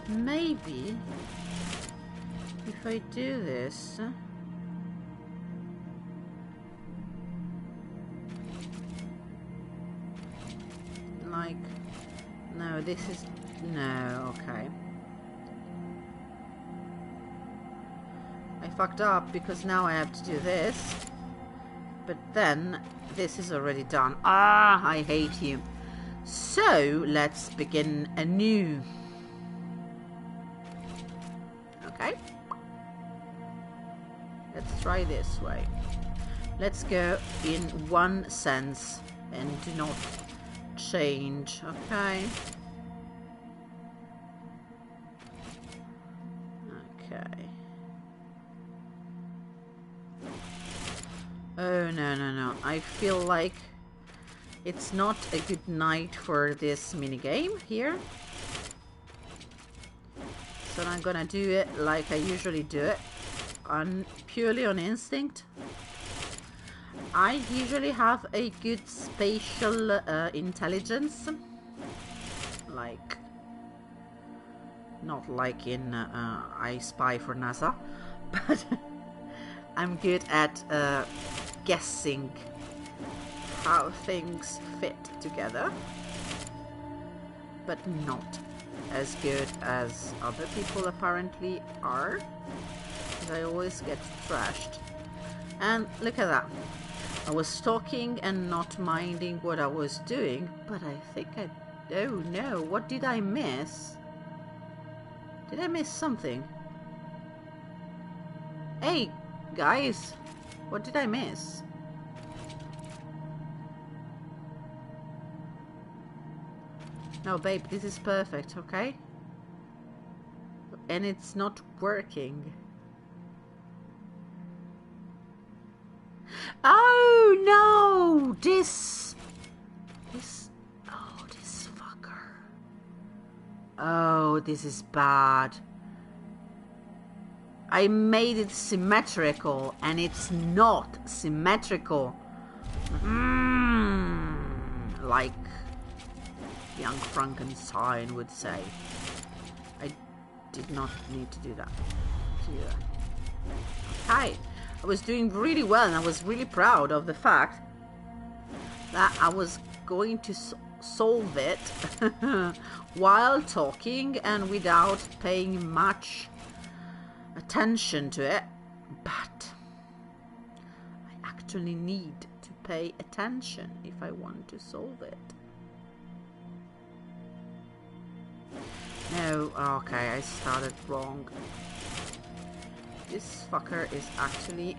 Maybe if I do this, like, no, this is, no, okay. I fucked up because now I have to do this, but then this is already done. Ah, I hate you. So let's begin anew. Okay, let's try this way. Let's go in one sense and do not change. Okay. Okay. Oh, no. I feel like it's not a good night for this minigame here. So I'm gonna do it like I usually do it, purely on instinct. I usually have a good spatial intelligence, like, not like in I Spy for NASA, but I'm good at guessing how things fit together. but not as good as other people apparently are. I always get trashed. And look at that. I was talking and not minding what I was doing, but I think oh no, what did I miss? Did I miss something? Hey, guys, what did I miss? No, babe, this is perfect, okay? And it's not working. Oh no! This fucker. Oh, this is bad. I made it symmetrical and it's not symmetrical. Like young Frankenstein would say. I did not need to do that. Okay. I was doing really well and I was really proud of the fact that I was going to solve it while talking and without paying much attention to it, but I actually need to pay attention if I want to solve it. No, okay, I started wrong. This fucker is actually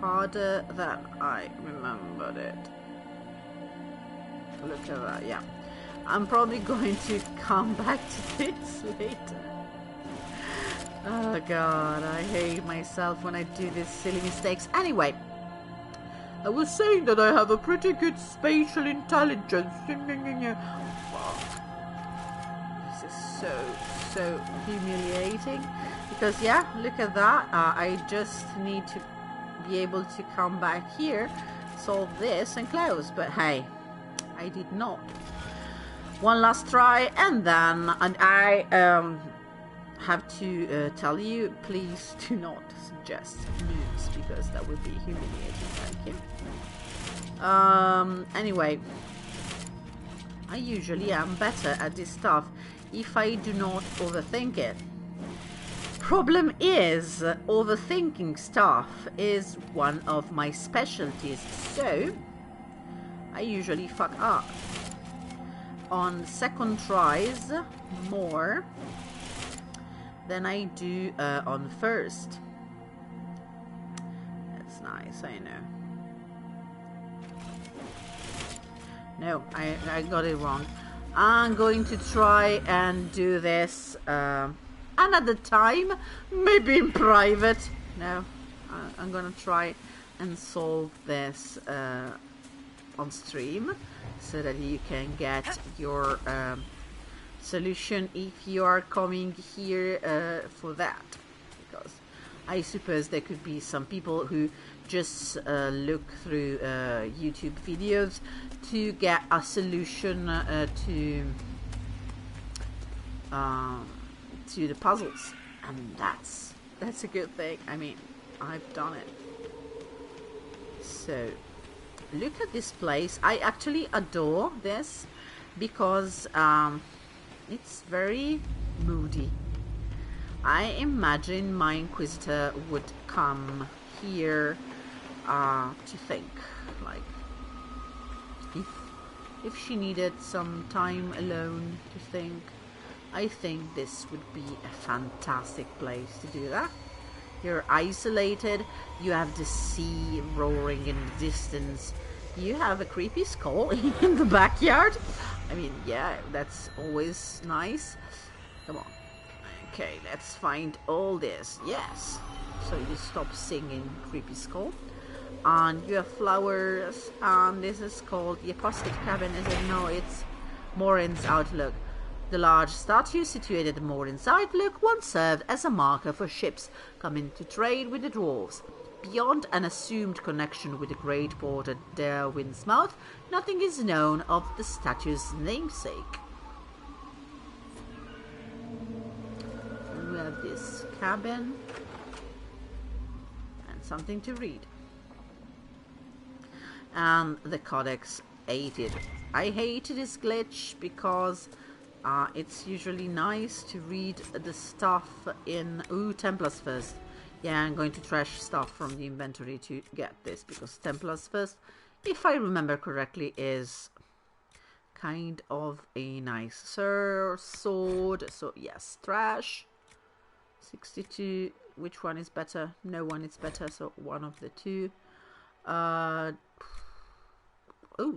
harder than I remembered it. Look at that, yeah. I'm probably going to come back to this later. Oh god, I hate myself when I do these silly mistakes. Anyway, I was saying that I have a pretty good spatial intelligence. This is so humiliating. Because yeah, look at that. I just need to be able to come back here, solve this and close. But hey, I did not. One last try and then I have to tell you, please do not suggest moves because that would be humiliating. Thank you. Anyway, I usually am better at this stuff if I do not overthink it. Problem is, overthinking stuff is one of my specialties, so I usually fuck up. On second tries more than I do on first. That's nice, I know. No, I got it wrong. I'm going to try and do this another time, maybe in private. No, I'm gonna try and solve this on stream so that you can get your solution if you are coming here for that, because I suppose there could be some people who just look through YouTube videos to get a solution to the puzzles, and that's a good thing. I mean, I've done it. So look at this place. I actually adore this because it's very moody. I imagine my Inquisitor would come here to think, like if she needed some time alone to think. I think this would be a fantastic place to do that. You're isolated, you have the sea roaring in the distance, you have a creepy skull in the backyard. I mean, yeah, that's always nice. Come on. Okay, let's find all this. Yes. So you stop singing, creepy skull. And you have flowers, and this is called the Apostate Cabin, is it? No, it's Morin's Outlook. The large statue situated at Morin's Outlook once served as a marker for ships coming to trade with the dwarves. Beyond an assumed connection with the great port at Darwin's Mouth, nothing is known of the statue's namesake. And we have this cabin and something to read. And the Codex hate it. I hate this glitch because it's usually nice to read the stuff in... Ooh, Templars first. Yeah, I'm going to trash stuff from the inventory to get this, because Templars first, if I remember correctly, is kind of a nicer sword. So yes, trash. 62. Which one is better? No one is better, so one of the two. Oh,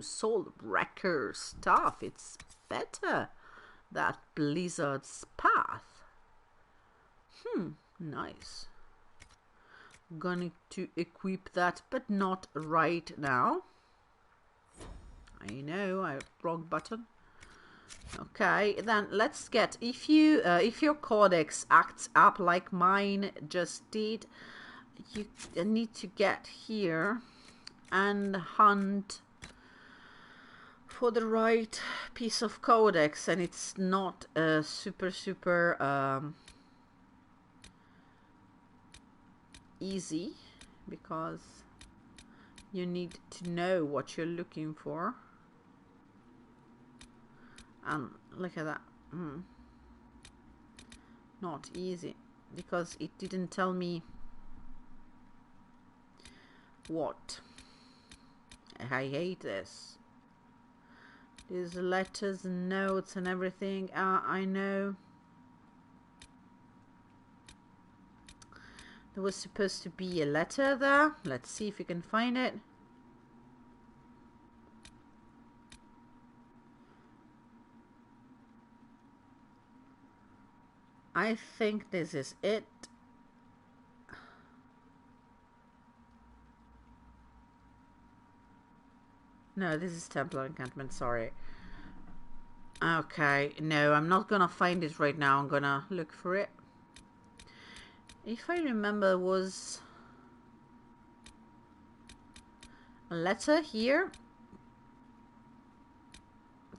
Soul Wrecker stuff. It's better. That Blizzard's Path. Nice. Going to equip that, but not right now. I know, wrong button. Okay, then let's get, if your codex acts up like mine just did, you need to get here and hunt for the right piece of codex, and it's not super easy, because you need to know what you're looking for. And look at that. Not easy, because it didn't tell me what. I hate this. These letters and notes and everything. I know. There was supposed to be a letter there. Let's see if we can find it. I think this is it. No, this is Templar encampment, sorry. Okay, no, I'm not gonna find it right now. I'm gonna look for it. If I remember, was a letter here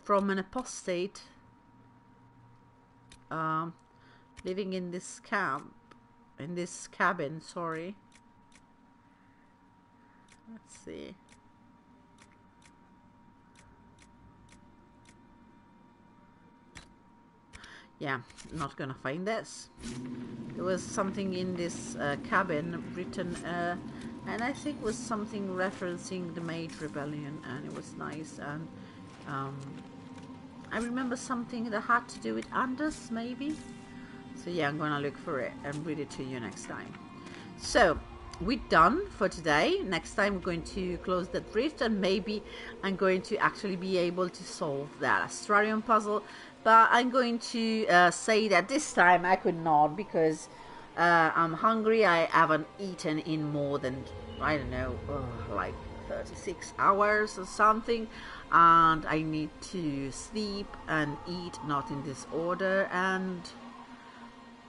from an apostate living in this camp, in this cabin, sorry. Let's see. Yeah, not gonna find this. There was something in this cabin written, and I think was something referencing the Mage Rebellion, and it was nice. And I remember something that had to do with Anders, maybe. So yeah, I'm gonna look for it and read it to you next time. So we're done for today. Next time we're going to close that rift, and maybe I'm going to actually be able to solve that Astrarium puzzle. But I'm going to say that this time I could not, because I'm hungry. I haven't eaten in more than, I don't know, like 36 hours or something. And I need to sleep and eat, not in this order, and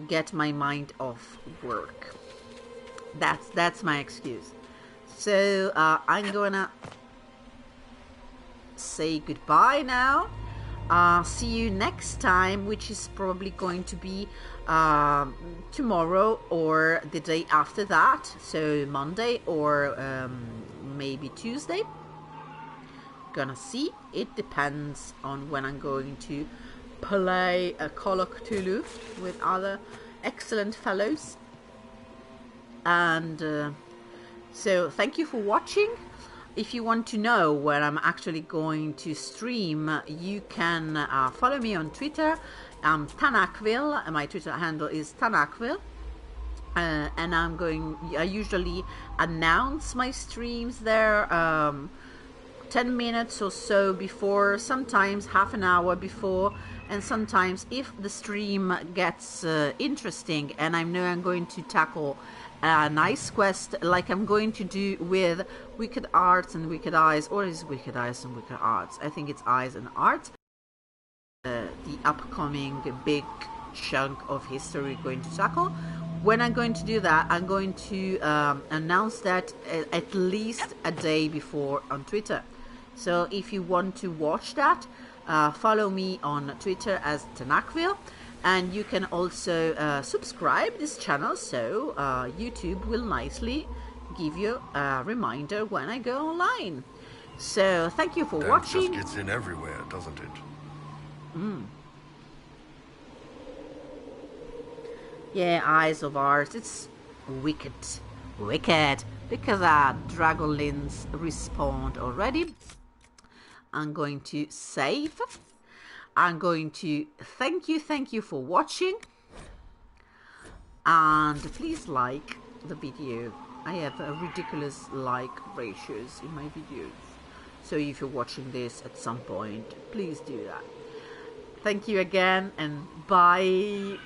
get my mind off work. That's my excuse. So I'm gonna say goodbye now. See you next time, which is probably going to be tomorrow or the day after that, so Monday or maybe Tuesday. Gonna see. It depends on when I'm going to play a Call of Cthulhu with other excellent fellows. And so thank you for watching. If you want to know where I'm actually going to stream, you can follow me on Twitter. I'm Tanachvil. My Twitter handle is Tanachvil. And I usually announce my streams there 10 minutes or so before, sometimes half an hour before, and sometimes if the stream gets interesting and I know I'm going to tackle a nice quest like I'm going to do with Wicked Arts and Wicked Eyes, or is Wicked Eyes and Wicked Arts? I think it's Eyes and Arts. The upcoming big chunk of history we're going to tackle. When I'm going to do that, I'm going to announce that at least a day before on Twitter. So if you want to watch that, follow me on Twitter as Tanachvil. And you can also subscribe this channel, so YouTube will nicely give you a reminder when I go online. So, thank you for
That
watching.
just gets in everywhere, doesn't it?
Yeah, Eyes of Ours. It's wicked. Wicked. Because our Dragonlins respawned already. I'm going to save. I'm going to thank you for watching. And please like the video. I have a ridiculous like ratios in my videos. So if you're watching this at some point, please do that. Thank you again and bye.